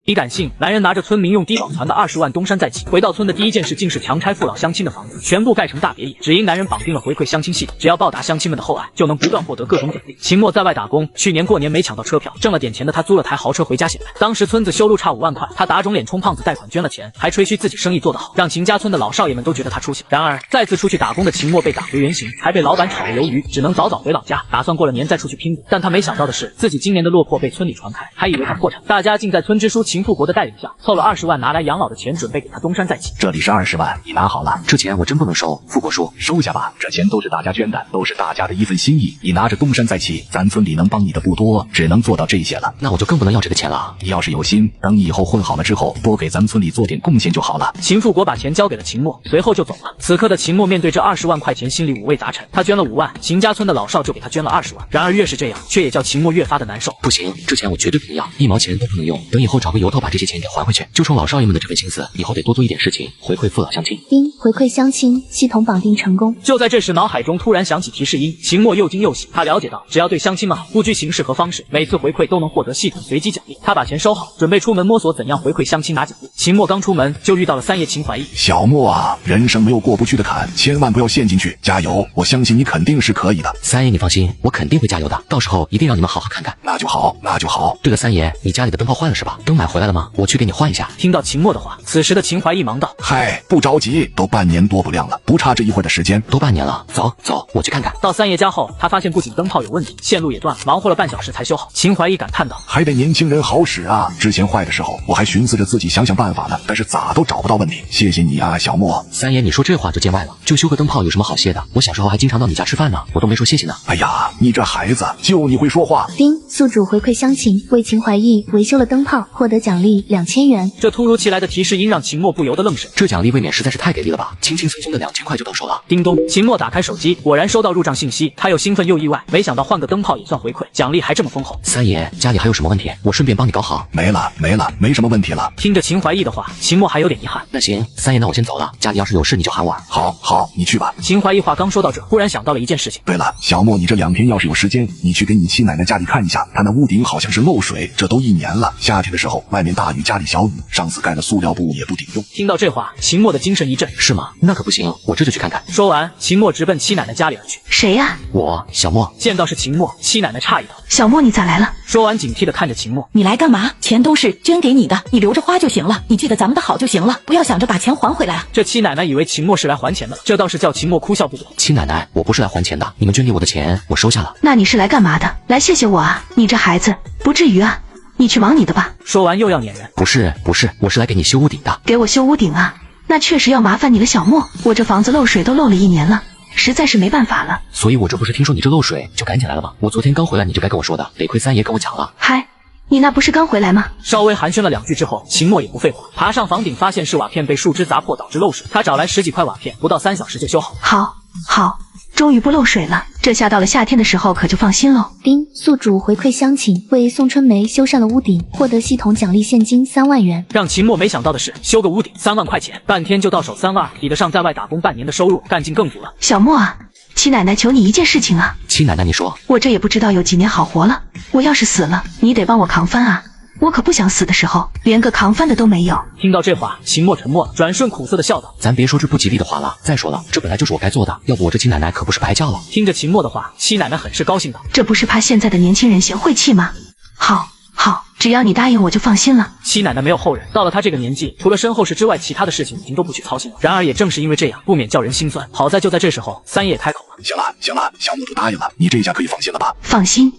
你敢信？男人拿着村民用低保攒的20万东山再起，回到村的第一件事竟是强拆父老乡亲的房子，全部盖成大别野。只因男人绑定了回馈乡亲系统，只要报答乡亲们的厚爱，就能不断获得各种奖励。秦墨在外打工，去年过年没抢到车票，挣了点钱的他租了台豪车回家显摆。当时村子修路差5万块，他打肿脸充胖子贷款捐了钱，还吹嘘自己生意做得好，让秦家村的老少爷们都觉得他出息。然而再次出去打工的秦墨被打回原形，还被老板炒了鱿鱼，只能早早回老家，打算过了年再出去拼搏。但他没想到的是，自己今年的落魄被村里传开，还以为他破产。大家竟在村支书秦富国的带领下，凑了20万拿来养老的钱，准备给他东山再起。这里是20万，你拿好了。这钱我真不能收。富国叔，收下吧，这钱都是大家捐的，都是大家的一份心意。你拿着东山再起，咱村里能帮你的不多，只能做到这些了。那我就更不能要这个钱了。你要是有心，等你以后混好了之后，多给咱们村里做点贡献就好了。秦富国把钱交给了秦墨，随后就走了。此刻的秦墨面对这20万块钱，心里五味杂陈。他捐了5万，秦家村的老少就给他捐了20万。然而越是这样，却也叫秦墨越发的难受。不行，这钱我绝对不能要，1毛钱都不能用。等以后找个由头把这些钱给还回去。就冲老少爷们的这份心思，以后得多做一点事情，回馈父老乡亲。丁，回馈乡亲，系统绑定成功。就在这时，脑海中突然响起提示音，秦墨又惊又喜。他了解到，只要对乡亲们好，不拘形式和方式，每次回馈都能获得系统随机奖励。他把钱收好，准备出门摸索怎样回馈乡亲拿奖励。秦墨刚出门就遇到了三爷秦怀义。小墨啊，人生没有过不去的坎，千万不要陷进去，加油！我相信你肯定是可以的。三爷你放心，我肯定会加油的，到时候一定让你们好好看看。那就好，那就好。对了，三爷，你家里的灯泡坏了是吧？灯买回来了吗？我去给你换一下。听到秦墨的话，此时的秦怀义忙道：嗨，不着急，都半年多不亮了，不差这一会儿的时间。都半年了，走走，我去看看。到三爷家后，他发现不仅灯泡有问题，线路也断了，忙活了半小时才修好。秦怀义感叹道：还得年轻人好使啊！之前坏的时候，我还寻思着自己想想办法呢，但是咋都找不到问题。谢谢你啊，小莫。三爷，你说这话就见外了，就修个灯泡有什么好谢的？我小时候还经常到你家吃饭呢，我都没说谢谢呢。哎呀，你这孩子，就你会说话。丁，宿主回馈乡亲，为秦怀义维修了灯泡，获得奖励2000元。这突如其来的提示音让秦墨不由得愣神，这奖励未免实在是太给力了吧！轻轻松松的2000块就到手了。叮咚，秦墨打开手机，果然收到入账信息，他又兴奋又意外，没想到换个灯泡也算回馈，奖励还这么丰厚。三爷，家里还有什么问题？我顺便帮你搞好。没了，没什么问题了。听着秦怀义的话，秦墨还有点遗憾。那行，三爷，那我先走了，家里要是有事你就喊我。好，你去吧。秦怀义话刚说到这，忽然想到了一件事情。对了，小莫，你这2天要是有时间，你去给你七奶奶家里看一下，她那屋顶好像是漏水，这都1年了。夏天的时候，外面大雨，家里小雨，上次盖的塑料布也不顶用。听到这话，秦墨的精神一振。是吗？那可不行，我这就去看看。说完，秦墨直奔七奶奶家里而去。谁呀？我，小莫。见到是秦墨，七奶奶诧异道：小莫，你咋来了？说完，警惕地看着秦墨：你来干嘛？钱都是捐给你的，你留着花就行了，你记得咱们的好就行了，不要想着把钱还回来啊。这七奶奶以为秦墨是来还钱的，这倒是叫秦墨哭笑不得。七奶奶，我不是来还钱的，你们捐给我的钱我收下了。那你是来干嘛的？来谢谢我啊？你这孩子不至于啊，你去忙你的吧。说完又要撵人。不是，我是来给你修屋顶的。给我修屋顶啊？那确实要麻烦你了，小莫，我这房子漏水都漏了1年了，实在是没办法了。所以我这不是听说你这漏水就赶紧来了吗？我昨天刚回来你就该跟我说的，得亏三爷跟我讲了。嗨，你那不是刚回来吗？稍微寒暄了2句之后，秦墨也不废话，爬上房顶，发现是瓦片被树枝砸破导致漏水。他找来10几块瓦片，不到3小时就修好。好，终于不漏水了，这下到了夏天的时候可就放心喽。丁，宿主回馈乡亲，为宋春梅修缮了屋顶，获得系统奖励现金3万元。让秦墨没想到的是，修个屋顶3万块钱，半天就到手3万，抵得上在外打工半年的收入，干劲更足了。小莫啊，七奶奶求你一件事情啊。七奶奶你说。我这也不知道有几年好活了，我要是死了，你得帮我扛翻啊。我可不想死的时候连个扛翻的都没有。听到这话，秦墨沉默了，转瞬苦涩的笑道：咱别说这不吉利的话了，再说了，这本来就是我该做的，要不我这七奶奶可不是白叫了。听着秦墨的话，七奶奶很是高兴道：这不是怕现在的年轻人嫌晦气吗？好，只要你答应我就放心了。七奶奶没有后人，到了她这个年纪，除了身后事之外，其他的事情已经都不去操心了。然而也正是因为这样，不免叫人心酸。好在就在这时候，三爷也开口了：行了，小莫都答应了，你这下可以放心了吧？放心，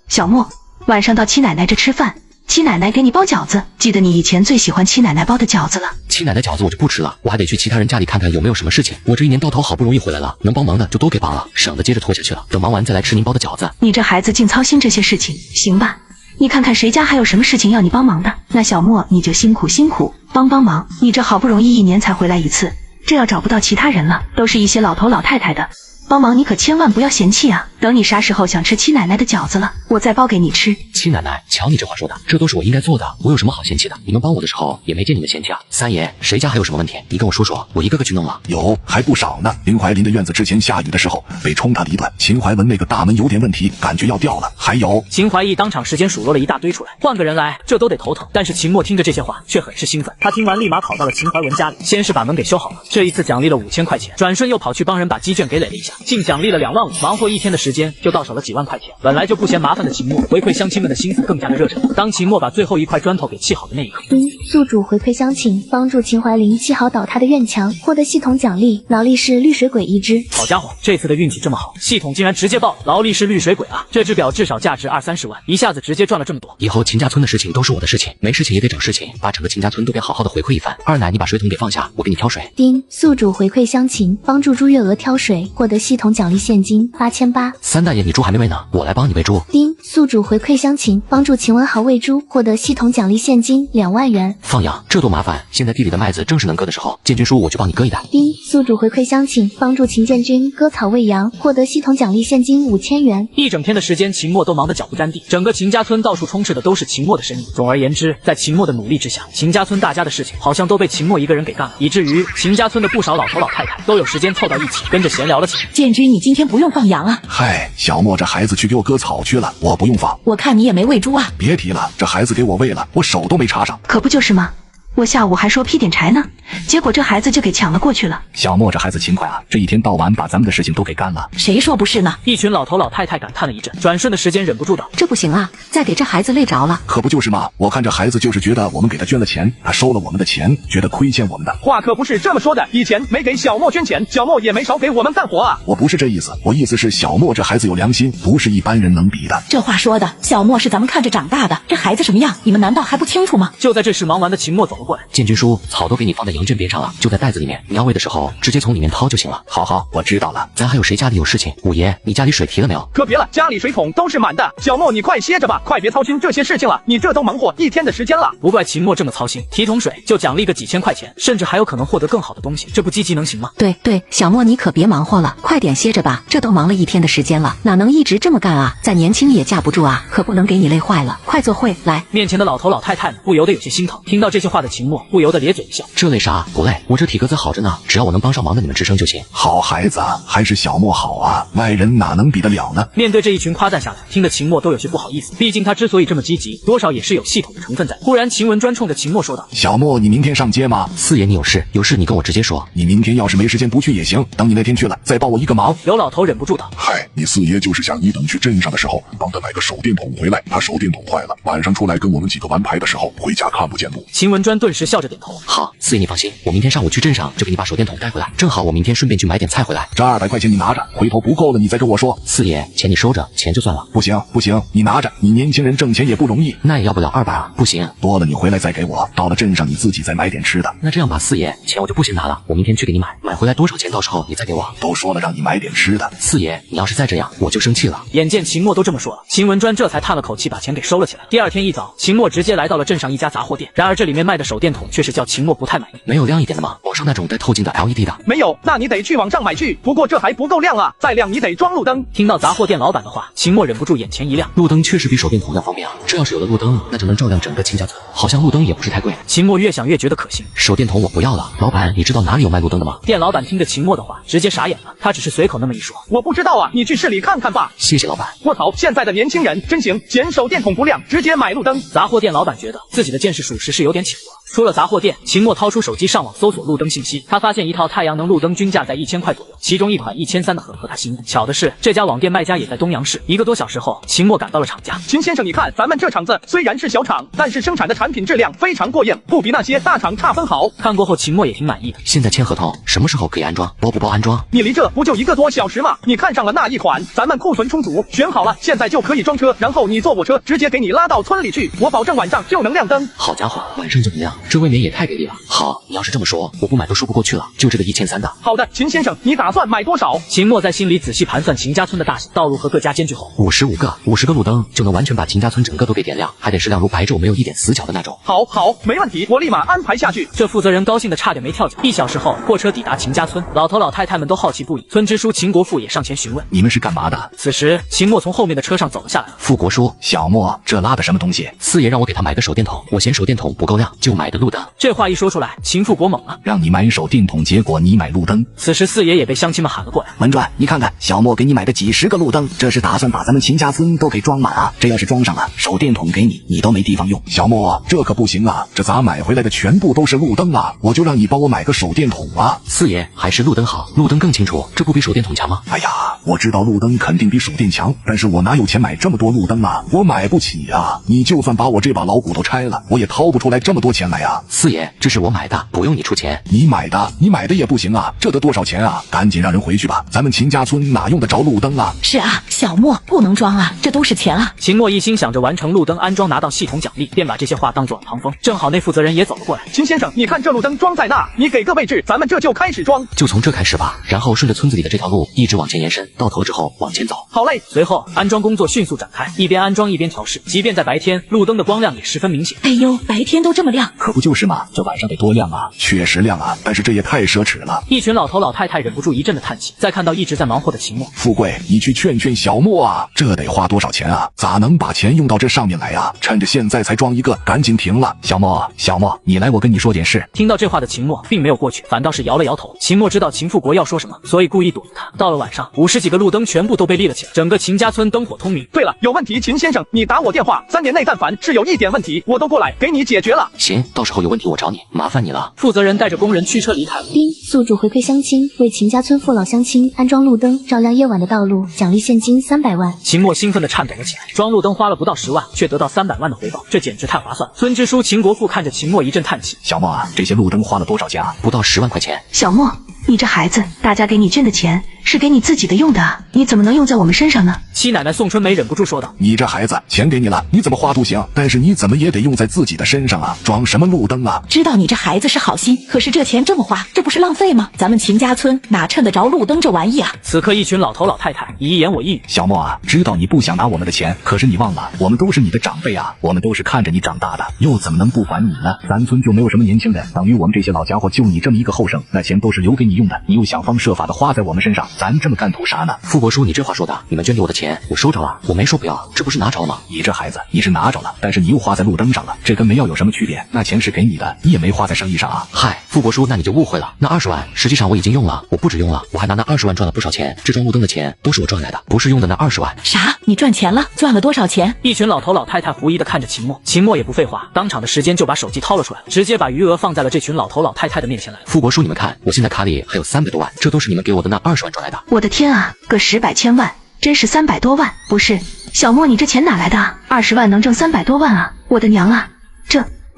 小莫，晚上到七奶奶这吃饭，七奶奶给你包饺子，记得你以前最喜欢七奶奶包的饺子了。七奶奶饺子我就不吃了，我还得去其他人家里看看有没有什么事情。我这1年到头好不容易回来了，能帮忙的就都给帮了，省得接着拖下去了。等忙完再来吃您包的饺子。你这孩子净操心这些事情，行吧？你看看谁家还有什么事情要你帮忙的？那小莫你就辛苦帮忙。你这好不容易1年才回来一次，这要找不到其他人了，都是一些老头老太太的，帮忙你可千万不要嫌弃啊！等你啥时候想吃七奶奶的饺子了，我再包给你吃。七奶奶，瞧你这话说的，这都是我应该做的，我有什么好嫌弃的？你们帮我的时候也没见你们嫌弃啊。三爷，谁家还有什么问题？你跟我说说，我一个个去弄了。有，还不少呢。林怀林的院子之前下雨的时候被冲塌了一段，秦怀文那个大门有点问题，感觉要掉了。还有，秦怀义当场时间数落了一大堆出来，换个人来这都得头疼。但是秦墨听着这些话却很是兴奋，他听完立马跑到了秦怀文家里，先是把门给修好了，这一次奖励了5000块钱，转瞬又跑去帮人把鸡圈给垒了一下，竟奖励了2万5，忙活一天的时间就到手了几万块钱。本来就不嫌麻烦的秦墨，回馈乡亲们的心思更加的热忱。当秦墨把最后一块砖头给砌好的那一刻，宿主回馈乡亲，帮助秦怀林砌好倒塌的院墙，获得系统奖励劳力士绿水鬼1只。好家伙，这次的运气这么好，系统竟然直接报劳力士绿水鬼啊！这只表至少价值20-30万，一下子直接赚了这么多。以后秦家村的事情都是我的事情，没事情也得找事情，把整个秦家村都给好好的回馈一番。二奶，你把水桶给放下，我给你挑水。宿主回馈乡亲，帮助猪月娥挑水，获得系统奖励现金8800。三大爷，你猪还没喂呢，我来帮你喂猪。宿主回馈乡亲，帮助秦文豪喂猪，获得系统奖励现金2万元。放养，这多麻烦！现在地里的麦子正是能割的时候，建军叔我就帮你割一袋。宿主回馈乡亲，帮助秦建军割草喂羊，获得系统奖励现金5000元。一整天的时间，秦墨都忙得脚不沾地，整个秦家村到处充斥的都是秦墨的身影。总而言之，在秦墨的努力之下，秦家村大家的事情好像都被秦墨一个人给干了，以至于秦家村的不少老头老太太都有时间凑到一起，跟着闲聊了起来。建军，你今天不用放羊啊？嗨，小莫这孩子去给我割草去了，我不用放。我看你也没喂猪啊。别提了，这孩子给我喂了，我手都没插上。可不就是吗？我下午还说劈点柴呢，结果这孩子就给抢了过去了。小莫这孩子勤快啊，这一天到晚把咱们的事情都给干了。谁说不是呢？一群老头老太太感叹了一阵，转瞬的时间忍不住道：这不行啊，再给这孩子累着了。可不就是嘛，我看这孩子就是觉得我们给他捐了钱，他收了我们的钱，觉得亏欠我们的。话可不是这么说的，以前没给小莫捐钱，小莫也没少给我们干活啊。我不是这意思，我意思是小莫这孩子有良心，不是一般人能比的。这话说的，小莫是咱们看着长大的，这孩子什么样，你们难道还不清楚吗？就在这时，忙完的秦墨走了过来。建军叔，草都给你放在羊圈边上了，就在袋子里面，你要喂的时候直接从里面掏就行了。好，我知道了。咱还有谁家里有事情？五爷，你家里水提了没有？可别了，家里水桶都是满的。小莫，你快歇着吧，快别操心这些事情了，你这都忙活一天的时间了。不怪秦墨这么操心，提桶水就奖励个几千块钱，甚至还有可能获得更好的东西，这不积极能行吗？对，小莫你可别忙活了，快点歇着吧，这都忙了一天的时间了，哪能一直这么干啊？再年轻也架不住啊，可不能给你累坏了。快坐会来。面前的老头老太太们不由得有些心疼，听到这些话的秦墨不由得咧嘴一笑。这累啥？不累，我这体格子好着呢，只要我能帮上忙的你们吱声就行。好孩子，还是小莫好啊，外人哪能比得了呢？面对这一群夸赞下来，听得秦墨都有些不好意思，毕竟他之所以这么积极，多少也是有系统的成分在。忽然秦文专冲着秦墨说道：小莫，你明天上街吗？四爷，你有事你跟我直接说。你明天要是没时间不去也行，等你那天去了再帮我一个忙。有老头忍不住道：嗨，你四爷就是想你等去镇上的时候帮他买个手电筒回来，他手电筒坏了，晚上出来跟我们几个玩牌的时候回家看不见路。秦文专顿时笑着点头：好，四爷你放心，我明天上午去镇上就给你把手电筒带回来，正好我明天顺便去买点菜回来。这200块钱你拿着，回头不够了你再跟我说。四爷，钱你收着，钱就算了。不行，你拿着，你年轻人挣钱也不容易。那也要不了200啊。不行，多了你回来再给我，到了镇上你自己再买点吃的。那这样吧，四爷，钱我就不先拿了，我明天去给你买回来多少钱到时候你再给我。都说了让你买点吃的。四爷，你要是再这样我就生气了。眼见秦墨都这么说了，秦文专这才叹了口气，把钱给收了起来。第二天一早，秦墨直接来到了镇上一家杂货店，然而这里面卖的手电筒却是叫秦墨不太满意。没有亮一点的吗？网上那种带透镜的 LED 的。没有，那你得去网上买去，不过这还不够亮啊，再亮你得装路灯。听到杂货店老板的话，秦墨忍不住眼前一亮，路灯确实比手电筒要方便啊，这要是有了路灯，那就能照亮整个秦家村，好像路灯也不是太贵。秦墨越想越觉得可行，手电筒我不要了，老板你知道哪里有卖路灯的吗？店老板听着秦墨的话直接傻眼了，他只是随口那么一说。我不知道啊，你去市里看看吧。谢谢老板。我操，现在的年轻人真行，捡手电筒不亮直接买路灯。杂货店老板觉得自己的见识属实是有点浅薄。出了杂货店，秦墨掏出手机上网搜索路灯信息，他发现一套太阳能路灯均价在1000块左右，其中一款1300的很合他心意。巧的是，这家网店卖家也在东阳市。1个多小时后，秦墨赶到了厂家。秦先生，你看咱们这厂子虽然是小厂，但是生产的产品质量非常过硬，不比那些大厂差分毫。看过后，秦墨也挺满意的。现在签合同，什么时候可以安装？包不包安装？你离这不就1个多小时吗？你看上了那一款，咱们库存充足，选好了，现在就可以装车，然后你坐我车直接给你拉到村里去，我保证晚上就能亮灯。好家伙，晚上就能亮，这未免也太给力了。好，你要是这么说，我不买都说不过去了，就这个1300的。好的，秦先生，你打算买多少？秦墨在心里仔细盘算秦家村的大小、道路和各家间距后，55个，50个路灯就能完全把秦家村整个都给点亮，还得是亮如白昼，没有一点死角的那种。好，没问题，我立马安排下去。这负责人高兴的差点没跳脚。1小时后，货车抵达秦家村，老头老太太们都好奇不已。村支书秦国富也上前询问：“你们是干嘛的？”此时，秦墨从后面的车上走了下来。富国叔，小莫，这拉的什么东西？四爷让我给他买个手电筒，我嫌手电筒不够亮，就买的路灯。这话一说出来，秦富国懵了，让你买手电筒，结果你买路灯。此时四爷也被乡亲们喊了过来：“文传，你看看小莫给你买的几10个路灯，这是打算把咱们秦家村都给装满啊！这要是装上了，手电筒给你，你都没地方用。小莫，这可不行啊！这咱买回来的全部都是路灯啊！我就让你帮我买个手电筒啊！”四爷，还是路灯好，路灯更清楚，这不比手电筒强吗？哎呀，我知道路灯肯定比手电强，但是我哪有钱买这么多路灯啊？我买不起啊！你就算把我这把老骨头拆了，我也掏不出来这么多钱来啊！四爷，这是我买的，不用你出钱。你买的也不行啊！这得多少钱啊？赶紧让人回去吧，咱们秦家村哪用得着路灯啊？是啊，小莫不能装啊，这都是钱啊。秦墨一心想着完成路灯安装拿到系统奖励，便把这些话当作旁风。正好那负责人也走了过来：“秦先生，你看这路灯装在那，你给个位置，咱们这就开始装。就从这开始吧，然后顺着村子里的这条路一直往前延伸，到头之后往前走。”好嘞。随后安装工作迅速展开，一边安装一边调试。即便在白天，路灯的光亮也十分明显。哎呦，白天都这么亮，可不就是嘛？这晚上得多亮啊！确实亮啊，但是这也太奢侈了。一群老头老太太忍不住一阵的叹息。再看到一直在忙活的秦墨，富贵，你去劝劝小莫啊，这得花多少钱啊？咋能把钱用到这上面来啊？趁着现在才装一个，赶紧停了。小莫，你来，我跟你说件事。听到这话的秦墨并没有过去，反倒是摇了摇头。秦墨知道秦富国要说什么，所以故意躲着他。到了晚上，50几个路灯全部都被立了起来，整个秦家村灯火通明。对了，有问题，秦先生，你打我电话，3年内但凡是有一点问题，我都过来给你解决了。行，到时候有问题我找你，麻烦你了。负责人带着工人驱车离开了。丁，宿主回馈乡亲，为秦家村父老乡亲安装路灯，照亮夜晚的道路，奖励现金300万。秦墨兴奋地颤抖了起来，装路灯花了不到10万，却得到300万的回报，这简直太划算。村支书秦国富看着秦墨一阵叹气：“小莫啊，这些路灯花了多少钱啊？”“不到10万块钱。”“小莫，你这孩子，大家给你捐的钱是给你自己的用的，你怎么能用在我们身上呢？”七奶奶宋春梅忍不住说道：“你这孩子，钱给你了，你怎么花都行，但是你怎么也得用在自己的身上啊！装什么路灯啊？”“知道你这孩子是好心，可是这钱这么花，这不是浪费吗？咱们秦家村哪趁得着路灯这玩意啊？”此刻一群老头老太太你一言我一语：“小莫啊，知道你不想拿我们的钱，可是你忘了，我们都是你的长辈啊，我们都是看着你长大的，又怎么能不管你呢？咱村就没有什么年轻人，等于我们这些老家伙就你这么一个后生，那钱都是留给你用的，你又想方设法的花在我们身上，咱这么干图啥呢？”“富国叔，你这话说的，你们捐给我的钱我收着了，我没说不要，这不是拿着了吗？”“你这孩子，你是拿着了，但是你又花在路灯上了，这跟没要有什么区别？那钱是给你的，你也没花在生意上啊。”“嗨，富国叔，那你就误会了，那20万实际上我已经用了，我不止用了，我还拿那20万赚了不少钱，这装路灯的钱都是我赚来的，不是用的那20万。”“啥？你赚钱了？赚了多少钱？”一群老头老太太狐疑的看着秦墨，秦墨也不废话，当场的时间就把手机掏了出来，直接把余额放在了这群老头老太太的面前来。“富国叔，你们看，我现在卡里还有300多万，这都是你们给我的那20万赚来的。”“我的天啊，个10百千万，真是300多万！不是，小莫，你这钱哪来的？20万能挣300多万啊！我的娘啊，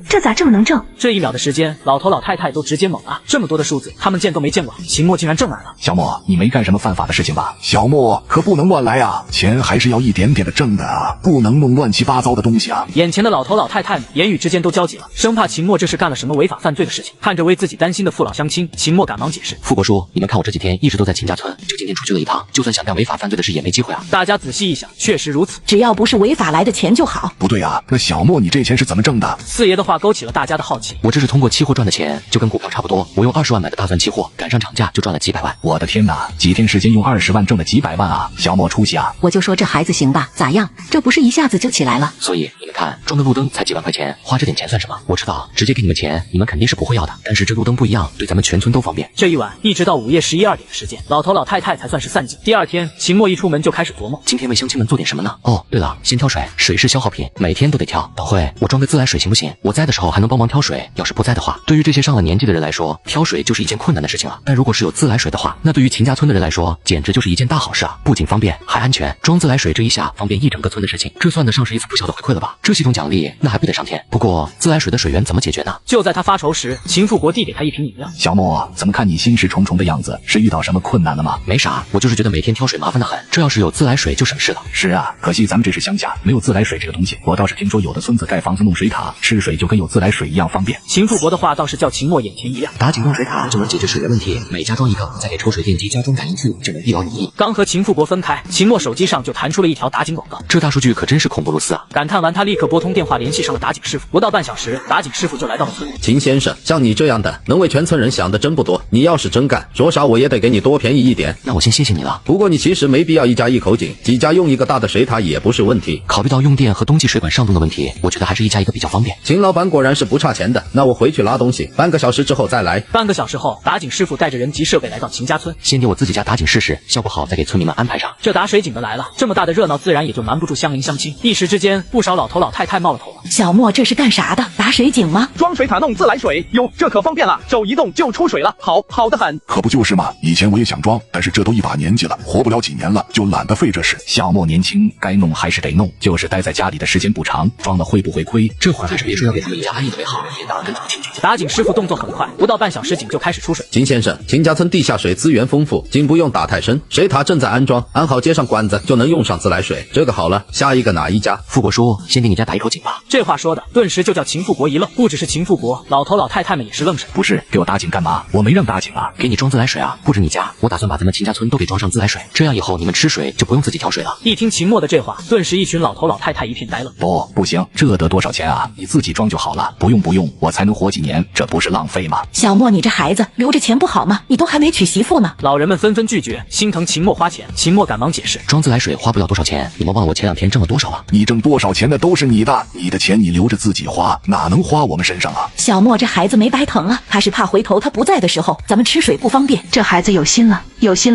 这咋这么能挣？”这一秒的时间，老头老太太都直接懵了，这么多的数字，他们见都没见过，秦墨竟然挣来了。“小莫，你没干什么犯法的事情吧？”“小莫可不能乱来啊，钱还是要一点点的挣的啊，不能弄乱七八糟的东西啊。”眼前的老头老太太们言语之间都焦急了，生怕秦墨这是干了什么违法犯罪的事情。看着为自己担心的父老乡亲，秦墨赶忙解释：“富国叔，你们看我这几天一直都在秦家村，就今天出去了一趟，就算想干违法犯罪的事也没机会啊。”大家仔细一想，确实如此，只要不是违法来的钱就好。不对啊，那小莫你这钱是怎么挣的？四爷的话勾起了大家的好奇。“我这是通过期货赚的钱，就跟股票差不多，我用20万买的大蒜期货，赶上涨价就赚了几百万。”“我的天哪，几天时间用20万挣了几百万啊！小莫出息啊！”“我就说这孩子行吧，咋样？这不是一下子就起来了？”“所以你们看，装个路灯才几万块钱，花这点钱算什么？我知道直接给你们钱，你们肯定是不会要的，但是这路灯不一样，对咱们全村都方便。”这一晚一直到午夜11、2点的时间，老头老太太才算是散尽。第二天，秦墨一出门就开始琢磨，今天为乡亲们做点什么呢？哦，对了，先挑水，水是消耗品，每天都得挑。等会我装个自来水行不行？我在的时候还能帮忙挑水，要是不在的话，对于这些上了年纪的人来说，挑水就是一件困难的事情了。但如果是有自来水的话，那对于秦家村的人来说，简直就是一件大好事啊！不仅方便，还安全。装自来水这一下方便一整个村的事情，这算得上是一次不小的回馈了吧？这系统奖励那还不得上天？不过自来水的水源怎么解决呢？就在他发愁时，秦富国递给他一瓶饮料。“小莫，怎么看你心事重重的样子？是遇到什么困难了吗？”“没啥，我就是觉得每天挑水麻烦得很，这要是有自来水就省事了。”“是啊，可惜咱们这是乡下，没有自来水这个东西。我倒是听说有的村子盖房子弄水塔，吃水就跟跟有自来水一样方便。秦富国的话倒是叫秦墨眼前一亮，打井用水塔就能解决水源问题，每加装一个，再给抽水电机加装感应器，就能一劳永逸。刚和秦富国分开，秦墨手机上就弹出了一条打井广告，这大数据可真是恐怖如斯啊！感叹完，他立刻拨通电话联系上了打井师傅，不到半小时，打井师傅就来到了村里。秦先生，像你这样的能为全村人想的真不多，你要是真干，说啥我也得给你多便宜一点。那我先谢谢你了。不过你其实没必要一家一口井，几家用一个大的水塔也不是问题。考虑到用电和冬季水管上冻的问题，我觉得还是一家一个比较方便。秦老板果然是不差钱的，那我回去拉东西，半个小时之后再来。半个小时后，打井师傅带着人及设备来到秦家村，先给我自己家打井试试，效果好再给村民们安排上。这打水井的来了，这么大的热闹，自然也就瞒不住乡邻乡亲。一时之间，不少老头老太太冒了头了。小莫这是干啥的？打水井吗？装水塔弄自来水，哟，这可方便了，手一动就出水了，好的很。可不就是嘛，以前我也想装，但是这都一把年纪了，活不了几年了，就懒得费这事。小莫年轻，该弄还是得弄，就是待在家里的时间不长，装了会不会亏？这会儿还是别说要给他们一家安逸的为好，别打了跟头亲戚。打井师傅动作很快，不到半小时井就开始出水。秦先生，秦家村地下水资源丰富，井不用打太深，水塔正在安装，安好接上管子就能用上自来水。这个好了，下一个哪一家？富国叔，先给你家打一口井吧。这话说的，顿时就叫秦富国一愣，不只是秦富国，老头老太太们也是愣神。不是，给我打井干嘛？我没让打井啊，给你装自来水啊，不止你家，我打算把咱们秦家村都给装上自来水，这样以后你们吃水就不用自己挑水了。一听秦墨的这话，顿时一群老头老太太一片呆愣。不行，这得多少钱啊？你自己装就好了，不用，我才能活几年，这不是浪费吗？小莫，你这孩子留着钱不好吗？你都还没娶媳妇呢。老人们纷纷拒绝，心疼秦墨花钱。秦墨赶忙解释，装自来水花不了多少钱，你们忘了我前2天挣了多少了？你挣多少钱的都是你的，你的钱你留着自己花，哪能花我们身上啊？小莫这孩子没白疼啊，他是怕回头他不在的时候，咱们吃水不方便。这孩子有心了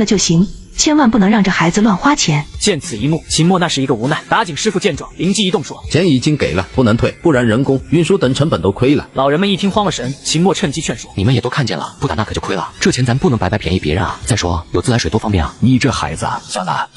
就行，千万不能让这孩子乱花钱。见此一幕，秦墨那是一个无奈。打井师傅见状，灵机一动说：“钱已经给了，不能退，不然人工、运输等成本都亏了。”老人们一听慌了神，秦墨趁机劝说：“你们也都看见了，不打那可就亏了。这钱咱不能白白便宜别人啊！再说有自来水多方便啊！你这孩子，算了，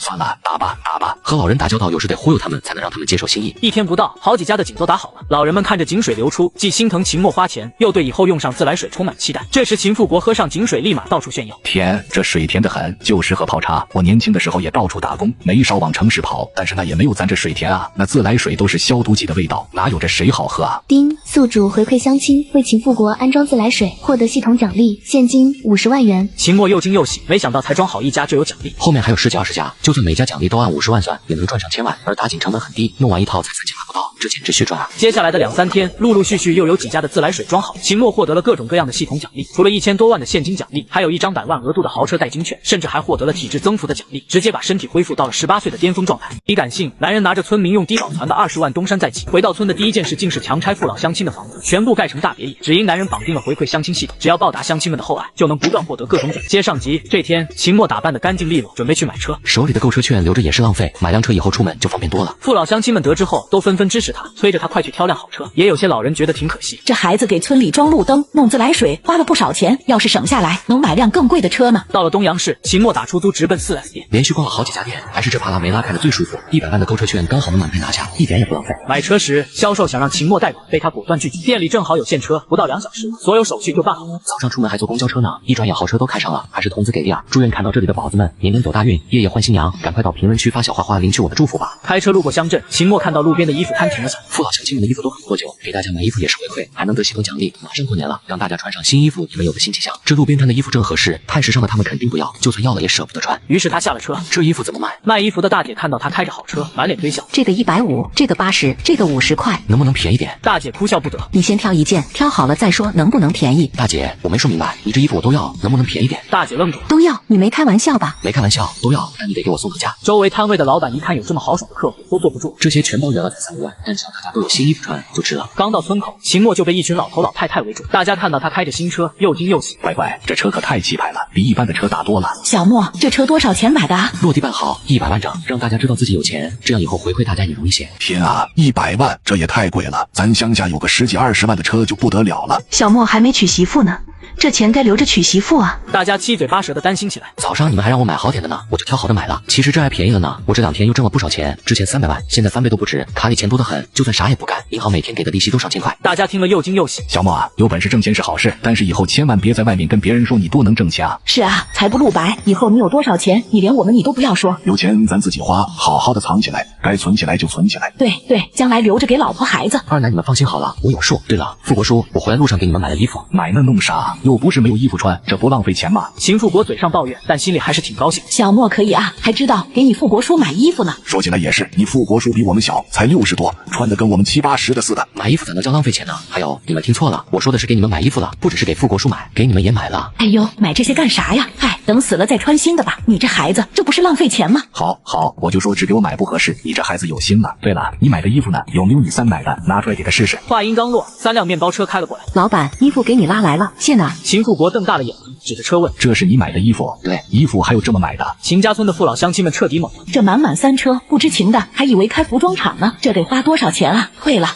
打吧。和老人打交道，有时得忽悠他们，才能让他们接受心意。”1天不到，好几家的井都打好了。老人们看着井水流出，既心疼秦墨花钱，又对以后用上自来水充满期待。这时，秦富国喝上井水，立马到处炫耀：“天，这水甜得很，就适合泡茶。我年轻的时候也到处打工，没少往城市跑，但是那也没有咱这水甜啊。那自来水都是消毒剂的味道，哪有这水好喝啊？”丁宿主回馈乡亲，为秦富国安装自来水，获得系统奖励现金50万元。秦墨又惊又喜，没想到才装好一家就有奖励，后面还有10几20家，就算每家奖励都按50万算，也能赚上千万。而打井成本很低，弄完一套才3000万不到，这简直血赚啊！接下来的2、3天，陆陆续续又有几家的自来水装好，秦墨获得了各种各样的系统奖励，除了1000多万的现金奖励，还有1张100万额度的豪车代金券，甚至还获得了体质增幅的奖励，直接把身体恢复到了18岁的巅峰状态。以感性，男人拿着村民用低保攒的20万东山再起，回到村的第一件事竟是强拆父老乡亲的房子，全部盖成大别野，只因男人绑定了回馈乡亲系统，只要报答乡亲们的厚爱，就能不断获得各种奖。接上集，这天秦墨打扮得干净利落，准备去买车，手里的购车券留着也是浪费，买辆车以后出门就方便多了。父老乡亲们得知后，都纷纷支持他，催着他快去挑辆好车。也有些老人觉得挺可惜，这孩子给村里装路灯、弄自来水花了不少钱，要是省下来，能买辆更贵的车呢。到了东阳市，秦墨打出租直奔4S店，连续逛了好几家店，还是这帕拉梅拉开的最舒服。100万的购车券刚好能满配拿下，一点也不浪费。买车时，销售想让秦墨代管，被他果断拒绝。店里正好有现车，不到2小时，所有手续就办好了。早上出门还坐公交车呢，一转眼豪车都开上了，还是童子给力啊！祝愿看到这里的宝子们年年走大运，夜夜换新娘。赶快到评论区发小花花领取我的祝福吧。开车路过乡镇，秦墨看到路边的衣服摊停了下来，父老乡亲们的衣服都很破旧，给大家买衣服也是回馈，还能得系统奖励。马上过年了，让大家穿上新衣服，你们有的新气象。这路边摊的衣服正合适，太时尚的他们肯定不要，就算要了也舍不得穿。于是他下了车，这衣服怎么卖？卖衣服的大姐看到他开着好车，满脸堆笑。这个150，这个80，这个50块，能不能便宜点？大姐哭笑不得。你先挑一件，挑好了再说能不能便宜。大姐，我没说明白，你这衣服我都要，能不能便宜点？大姐愣住了，都要？你没开玩笑吧？没开玩笑，都要，但你得给我送到家。周围摊位的老板一看有这么豪爽的客户，都坐不住。这些全包圆了才3、5万，但只要大家都有新衣服穿，就值了。刚到村口，秦墨就被一群老头老太太围住，大家看到他开着新车，又惊又喜。乖，这车可太气派了，比一般的车大多了。小莫，这车多少钱买的啊？落地办好，100万整，让大家知道自己有钱，这样以后回馈大家也容易些。天啊，100万，这也太贵了，咱乡下有个10几20万的车就不得了了。小莫还没娶媳妇呢，这钱该留着娶媳妇啊。大家七嘴八舌的担心起来。早上你们还让我买好点的呢，我就挑好的买了。其实这还便宜了呢，我这2天又挣了不少钱，之前300万，现在翻倍都不止，卡里钱多得很，就算啥也不干，银行每天给的利息都上千块。大家听了又惊又喜。小莫啊，有本事挣钱是好事，但是以后千万别在外面跟别人说你多能挣钱啊。是啊，财不露白，以后你有多少钱，你连我们你都不要说。有钱咱自己花，好好的藏起来，该存起来就存起来。对对，将来留着给老婆孩子。二奶你们放心好了，我有数。对了，富国叔，我回来路上给你们买了衣服。买那弄啥？又不是没有衣服穿，这不浪费钱吗？秦富国嘴上抱怨，但心里还是挺高兴。小莫可以啊，还知道给你富国叔买衣服呢。说起来也是，你富国叔比我们小，才60多，穿的跟我们70、80的似的。买衣服咋能叫浪费钱呢？还有，你们听错了，我说的是给你们买衣服了，不只是给富国叔买，给你们也买了。哎呦，买这些干啥呀？哎，等死了再穿新的吧。你这孩子，这不是浪费钱吗？好，我就说只给我买不合适，你这孩子有心了。对了，你买的衣服呢？有没有你3买的？拿出来给他试试。话音刚落，3辆面包车开了过来。老板，衣服给你拉来了，谢呢。秦富国瞪大了眼睛，指着车问：“这是你买的衣服？”对，衣服还有这么买的？秦家村的父老乡亲们彻底懵了，这满满3车，不知情的还以为开服装厂呢，这得花多少钱啊？退了，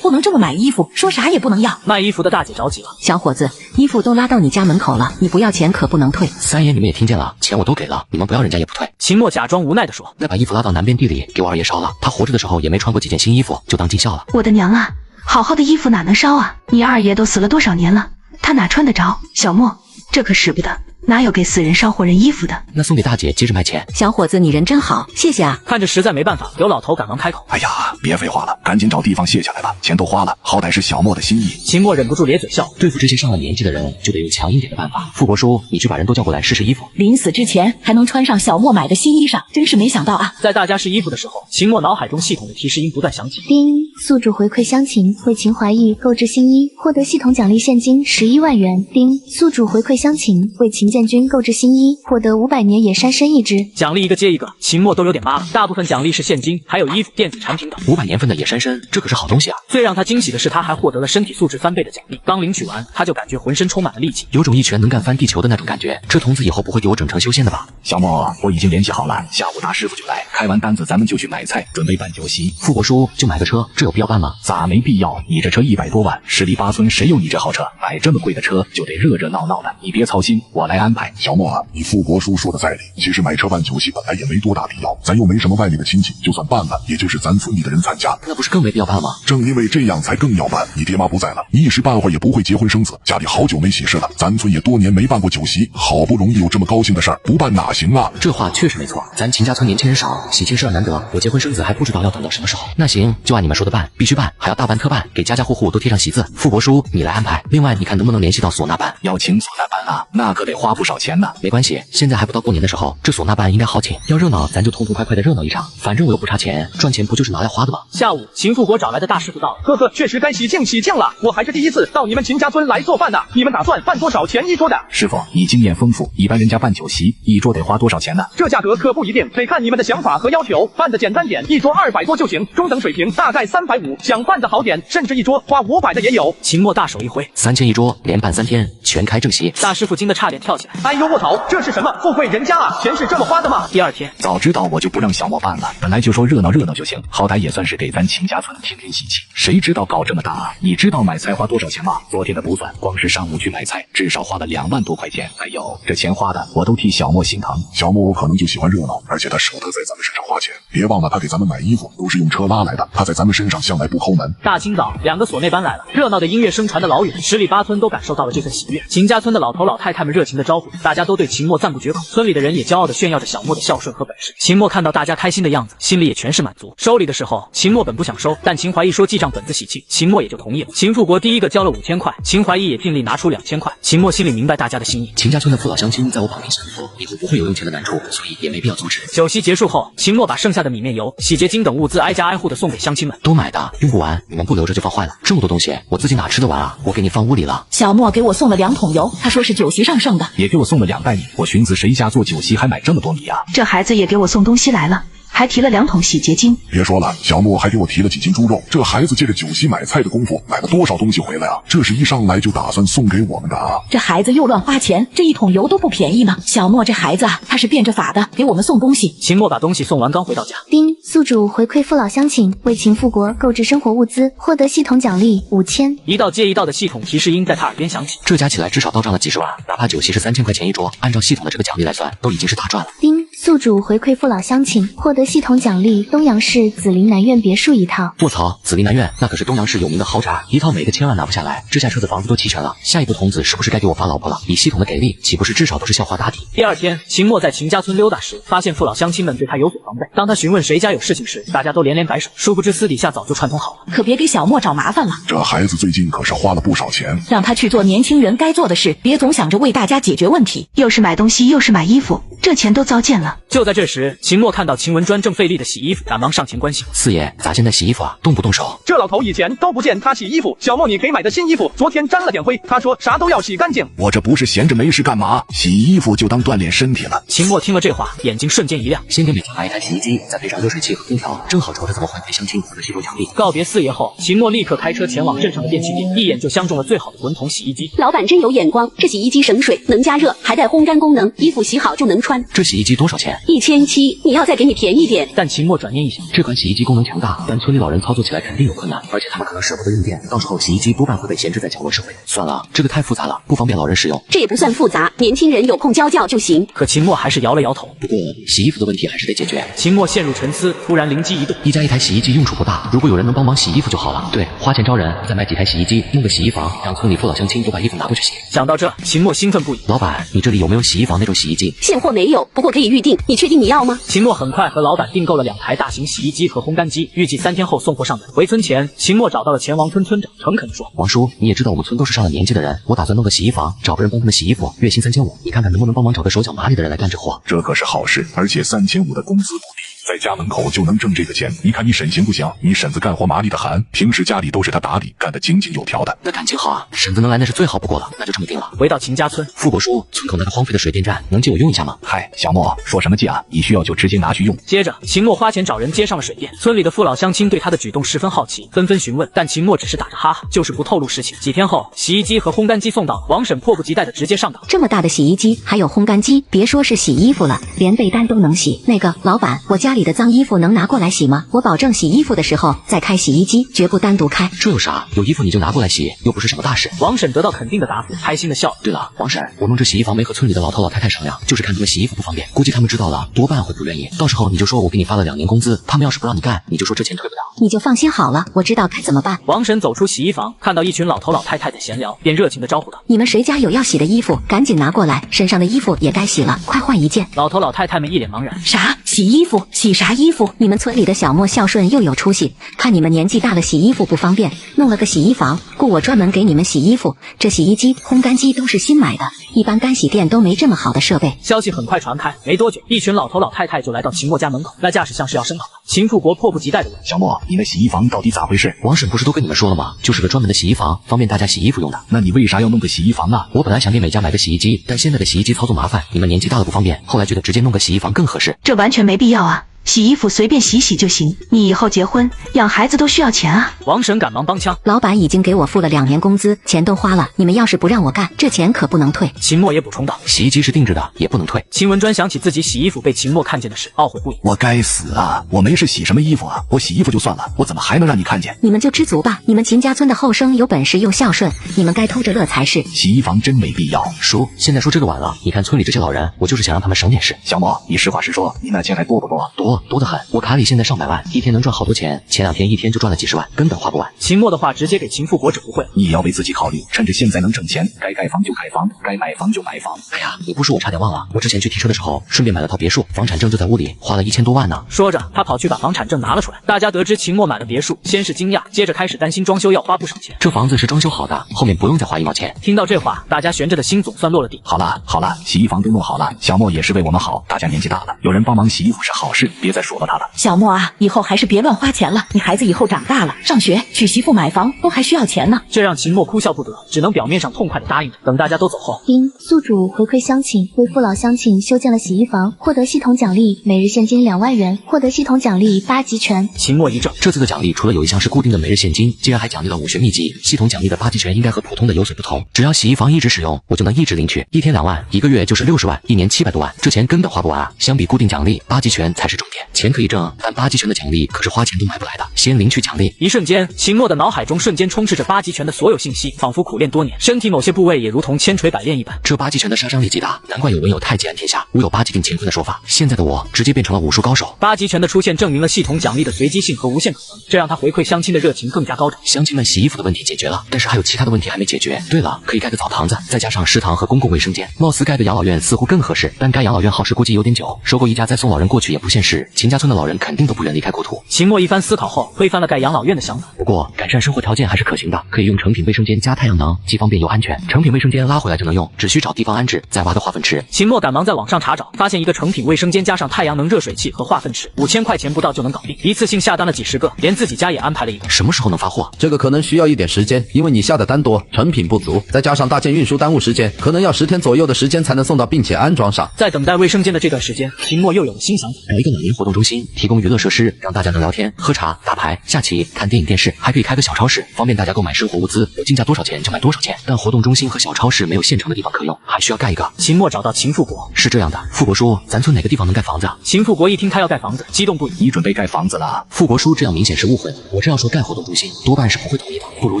不能这么买衣服，说啥也不能要。卖衣服的大姐着急了：“小伙子，衣服都拉到你家门口了，你不要钱可不能退。”三爷你们也听见了，钱我都给了，你们不要人家也不退。秦墨假装无奈地说：“那把衣服拉到南边地里给我二爷烧了，他活着的时候也没穿过几件新衣服，就当尽孝了。”我的娘啊，好好的衣服哪能烧啊？你二爷都死了多少年了，他哪穿得着？小莫，这可使不得，哪有给死人烧活人衣服的？那送给大姐接着卖钱。小伙子你人真好，谢谢啊。看着实在没办法，刘老头赶忙开口：“哎呀，别废话了，赶紧找地方卸下来吧，钱都花了，好歹是小莫的心意。”秦墨忍不住咧嘴笑：“对付这些上了年纪的人，就得用强硬点的办法。富国叔，你去把人都叫过来试试衣服。临死之前还能穿上小莫买的新衣裳，真是没想到啊！”在大家试衣服的时候，秦墨脑海中系统的提示音不断响起：叮，宿主回馈乡情，为秦怀义购置新衣，获得系统奖励现金11万元。叮，宿主回馈乡情，为秦建军购置新衣，获得500年野山参1只。奖励一个接一个，秦墨都有点麻了。大部分奖励是现金，还有衣服、电子产品等。500年份的野山参，这可是好东西啊！最让他惊喜的是，他还获得了身体素质翻倍的奖励。刚领取完，他就感觉浑身充满了力气，有种一拳能干翻地球的那种感觉。这童子以后不会给我整成修仙的吧？小莫，我已经联系好了，下午大师傅就来，开完单子咱们就去买菜，准备办酒席。富国叔就买个车，这有必要办吗？咋没必要？你这车100多万，十里八村谁有你这豪车？买这么贵的车就得热热闹闹的，你别操心，我来安排。小莫啊，你富国叔说的在理，其实买车办酒席本来也没多大必要，咱又没什么外面的亲戚，就算办了，也就是咱村里的人参加，那不是更没必要办吗？正因为这样才更要办。你爹妈不在了，你一时半会儿也不会结婚生子，家里好久没喜事了，咱村也多年没办过酒席，好不容易有这么高兴的事儿，不办哪行啊？这话确实没错，咱秦家村年轻人少，喜庆事儿难得，我结婚生子还不知道要等到什么时候。那行，就按你们说的办，必须办，还要大办特办，给家家户户都贴上喜字。富国叔，你来安排。另外，你看能不能联系到唢呐班？要请唢呐班啊，那可得花不少钱呢。没关系，现在还不到过年的时候，这唢呐班应该好请。要热闹，咱就痛痛快快的热闹一场，反正我又不差钱，赚钱不就是拿来花的吗？下午，秦富国找来的大师傅到了。呵呵，确实该喜庆了，我还是第一次到你们秦家村来做饭呢。你们打算办多少钱一桌的？师傅，你经验丰富，一般人家办酒席一桌得花多少钱呢？这价格可不一定，得看你们的想法和要求。办的简单点，一桌200多就行，中等水平大概350，想办的好点，甚至一桌花500的也有。秦墨大手一挥，3000一桌，连办3天，全开正席。大师傅惊得差点跳起来。哎呦卧头，这是什么富贵人家啊？钱是这么花的吗？第二天，早知道我就不让小莫办了，本来就说热闹热闹就行，好歹也算是给咱秦家村添添喜气，谁知道搞这么大啊？你知道买菜花多少钱吗？昨天的不算，光是上午去买菜，至少花了2万多块钱。哎呦，这钱花的我都替小莫心疼。小莫可能就喜欢热闹，而且他舍得在咱们身上花钱。别忘了，他给咱们买衣服都是用车拉来的，他在咱们身上向来不抠门。大清早，2个所内班来了，热闹的音乐声传得老远，十里八村都感受到了这份喜悦。秦家村的老头老太太们热情的招呼，大家都对秦墨赞不绝口。村里的人也骄傲地炫耀着小莫的孝顺和本事。秦墨看到大家开心的样子，心里也全是满足。收礼的时候，秦墨本不想收，但秦怀义说记账本子喜庆，秦墨也就同意了。秦富国第一个交了5000块，秦怀义也尽力拿出2000块。秦墨心里明白大家的心意。秦家村的父老乡亲在我旁边享福，以后不会有用钱的难处，所以也没必要阻止。酒席结束后，秦墨把剩下的米面油、洗洁精等物资挨家挨户的送给乡亲们。都买的，用不完，你们不留着就放坏了。这么多东西，我自己哪吃得完啊？我给你放屋里了。小莫给我送了2桶油，他说是酒席上剩的。也给我送了2袋米，我寻思谁家做酒席还买这么多米啊？这孩子也给我送东西来了。还提了2桶洗洁精。别说了，小莫还给我提了几斤猪肉。这孩子借着酒席买菜的功夫，买了多少东西回来啊？这是一上来就打算送给我们的啊！这孩子又乱花钱，这1桶油都不便宜呢。小莫这孩子啊，他是变着法的给我们送东西。秦墨把东西送完，刚回到家，丁宿主回馈父老乡亲，为秦复国购置生活物资，获得系统奖励5000。一道接一道的系统提示音在他耳边响起。这加起来至少到账了几十万，哪怕酒席是3000块钱一桌，按照系统的这个奖励来算，都已经是大赚了。丁宿主回馈父老乡亲，获得系统奖励东阳市紫林南苑别墅1套。卧槽，紫林南苑那可是东阳市有名的豪宅，一套每个千万拿不下来，这下车子房子都齐全了。下一步童子是不是该给我发老婆了？以系统的给力，岂不是至少都是校花打底？第二天，秦墨在秦家村溜达时，发现父老乡亲们对他有所防备。当他询问谁家有事情时，大家都连连摆手，殊不知私底下早就串通好了。可别给小莫找麻烦了。这孩子最近可是花了不少钱，让他去做年轻人该做的事，别总想着为大家解决问题。又是买东西，又是买衣服，这钱都糟践了。就在这时，秦墨看到秦文专正费力的洗衣服，赶忙上前关心：“四爷，咋现在洗衣服啊？动不动手？”这老头以前都不见他洗衣服，小莫你给买的新衣服昨天沾了点灰，他说啥都要洗干净。我这不是闲着没事干嘛？洗衣服就当锻炼身体了。秦墨听了这话，眼睛瞬间一亮。先给每家买一台洗衣机，再配上热水器和空调，正好瞅着怎么回馈乡亲或者系统奖励。告别四爷后，秦墨立刻开车前往镇上的电器店，一眼就相中了最好的滚筒洗衣机。老板真有眼光，这洗衣机省水，能加热，还带烘干功能，衣服洗好就能穿。这洗衣机多少钱？1700，你要再给你便宜点。但秦墨转念一想，这款洗衣机功能强大，但村里老人操作起来肯定有困难，而且他们可能舍不得用电，到时候洗衣机多半会被闲置在角落社会。算了，这个太复杂了，不方便老人使用。这也不算复杂，年轻人有空教教就行。可秦墨还是摇了摇头。不过洗衣服的问题还是得解决。秦墨陷入沉思，突然灵机一动，一家一台洗衣机用处不大，如果有人能帮忙洗衣服就好了。对，花钱招人，再买几台洗衣机，弄个洗衣房，让村里父老乡亲都把衣服拿过去洗。想到这，秦墨兴奋不已。老板，你这里有没有洗衣房那种洗衣机？现货没有，不过可以预定，你确定你要吗？秦墨很快和老板订购了2台大型洗衣机和烘干机，预计3天后送货上门。回村前，秦墨找到了前王村村长，诚恳地说：“王叔，你也知道我们村都是上了年纪的人，我打算弄个洗衣房，找个人帮他们洗衣服，月薪3500，你看看能不能帮忙找个手脚麻利的人来干这活？”这可是好事，而且3500的工资不低。在家门口就能挣这个钱，你看你婶行不行？你婶子干活麻利的很，平时家里都是她打理，干得井井有条的。那感情好啊，婶子能来那是最好不过了，那就这么定了。回到秦家村，富国叔，村口那个荒废的水电站能借我用一下吗？嗨，小莫，说什么借啊？你需要就直接拿去用。接着，秦墨花钱找人接上了水电。村里的父老乡亲对他的举动十分好奇，纷纷询问，但秦墨只是打着哈哈，就是不透露实情。几天后，洗衣机和烘干机送到，王婶迫不及待的直接上岗。这么大的洗衣机，还有烘干机，别说是洗衣服了，连被单都能洗。那个老板，我家里的脏衣服能拿过来洗吗？我保证洗衣服的时候再开洗衣机，绝不单独开。这有啥？有衣服你就拿过来洗，又不是什么大事。王婶得到肯定的答复，开心的笑。对了，王婶，我弄这洗衣房没和村里的老头老太太商量，就是看他们洗衣服不方便，估计他们知道了，多半会不愿意。到时候你就说我给你发了2年工资，他们要是不让你干，你就说这钱退不了。你就放心好了，我知道该怎么办。王婶走出洗衣房，看到一群老头老太太在闲聊，便热情的招呼道：“你们谁家有要洗的衣服，赶紧拿过来，身上的衣服也该洗了，快换一件。”老头老太太们一脸茫然：“啥？洗衣服？洗啥衣服？你们村里的小莫孝顺又有出息，看你们年纪大了洗衣服不方便，弄了个洗衣房，雇我专门给你们洗衣服。这洗衣机、烘干机都是新买的，一般干洗店都没这么好的设备。”消息很快传开，没多久，一群老头老太太就来到秦墨家门口，那架势像是要生好了。秦富国迫不及待地问：“小莫，你那洗衣房到底咋回事？”王婶不是都跟你们说了吗？就是个专门的洗衣房，方便大家洗衣服用的。那你为啥要弄个洗衣房啊？我本来想给每家买个洗衣机，但现在的洗衣机操作麻烦，你们年纪大了不方便，后来觉得直接弄个洗衣房更合适。这完全没必要啊！洗衣服随便洗洗就行，你以后结婚养孩子都需要钱啊！王婶赶忙帮腔：“老板已经给我付了2年工资，钱都花了，你们要是不让我干，这钱可不能退。”秦墨也补充道：“洗衣机是定制的，也不能退。”秦文专想起自己洗衣服被秦墨看见的事，懊悔不已。我该死啊！我没事洗什么衣服啊？我洗衣服就算了，我怎么还能让你看见？你们就知足吧，你们秦家村的后生有本事又孝顺，你们该偷着乐才是。洗衣房真没必要。叔，现在说这个晚了，你看村里这些老人，我就是想让他们省点事。小莫，你实话实说，你那钱还多不多？多得很，我卡里现在上百万，一天能赚好多钱，前2天一天就赚了几十万，根本花不完。秦墨的话直接给秦富国整不会了。你也要为自己考虑，趁着现在能挣钱，该盖房就盖房，该买房就买房。哎呀，你不说我差点忘了，我之前去提车的时候，顺便买了套别墅，房产证就在屋里，花了1000多万呢。说着，他跑去把房产证拿了出来。大家得知秦墨买了别墅，先是惊讶，接着开始担心装修要花不少钱。这房子是装修好的，后面不用再花1毛钱。听到这话，大家悬着的心总算落了地。好了，洗衣房都弄好了，小莫也是为我们好，大家年纪大了，有人帮忙洗衣服是好事。别再说了他了。小莫啊，以后还是别乱花钱了，你孩子以后长大了，上学、娶媳妇、买房都还需要钱呢。这让秦墨哭笑不得，只能表面上痛快的答应着。等大家都走后，丁宿主回馈乡亲为父老乡亲修建了洗衣房，获得系统奖励每日现金2万元，获得系统奖励8级权。秦墨一怔，这次的奖励除了有一项是固定的每日现金，竟然还奖励了武学秘籍。系统奖励的8级权应该和普通的有所不同，只要洗衣房一直使用，我就能一直领取。一天2万，一个月就是60万，一年700多万，这钱根本花不完啊！相比固定奖励，8级权才是重点。钱可以挣，但8级权的奖励可是花钱都买不来的。先领取奖励。一瞬间，秦墨的脑海中瞬间充斥着8级权的所有信息，仿佛苦练多年，身体某些部位也如同千锤百炼一般。这8级权的杀伤力极大，难怪有文有太极安天下，无有8级定乾坤的说法。现在的我直接变成了武术高手。8级权的出现证明了系统奖励的随机性和无限可能，这让他回馈乡亲的热情更加高涨。乡亲们洗衣服的问题解决了，但是还有其他的问题还没解决。对了，可以盖个澡堂子，再加上食堂和公共卫生间。貌似盖个养老院似乎更合适，但盖养老院耗时估计有点久，收购一家再送老人过去也不现实。秦家村的老人肯定都不愿离开故土。秦墨一番思考后，推翻了盖养老院的想法。不过改善生活条件还是可行的，可以用成品卫生间加太阳能，既方便又安全。成品卫生间拉回来就能用，只需找地方安置，再挖个化粪池。秦墨赶忙在网上查找，发现一个成品卫生间加上太阳能热水器和化粪池，5000块钱不到就能搞定，一次性下单了几10个，连自己家也安排了一个。什么时候能发货？这个可能需要一点时间，因为你下的单多，成品不足，再加上大件运输耽误时间，可能要10天左右的时间才能送到并且安装上。在等待卫生间的这段时间，秦墨又有了新想法，搞一个老年活动中心，提供娱乐设施，让大家能聊天、喝茶、打牌、下棋、看电影、电视，还可以开个小超市，方便大家购买生活物资，有进价多少钱就买多少钱。但活动中心和小超市没有现成的地方可用，还需要盖一个。秦墨找到秦富国，是这样的，富国叔，咱村哪个地方能盖房子啊？秦富国一听他要盖房子，激动不已。你准备盖房子了？富国叔这样明显是误会，我这样说盖活动中心，多半是不会同意的，不如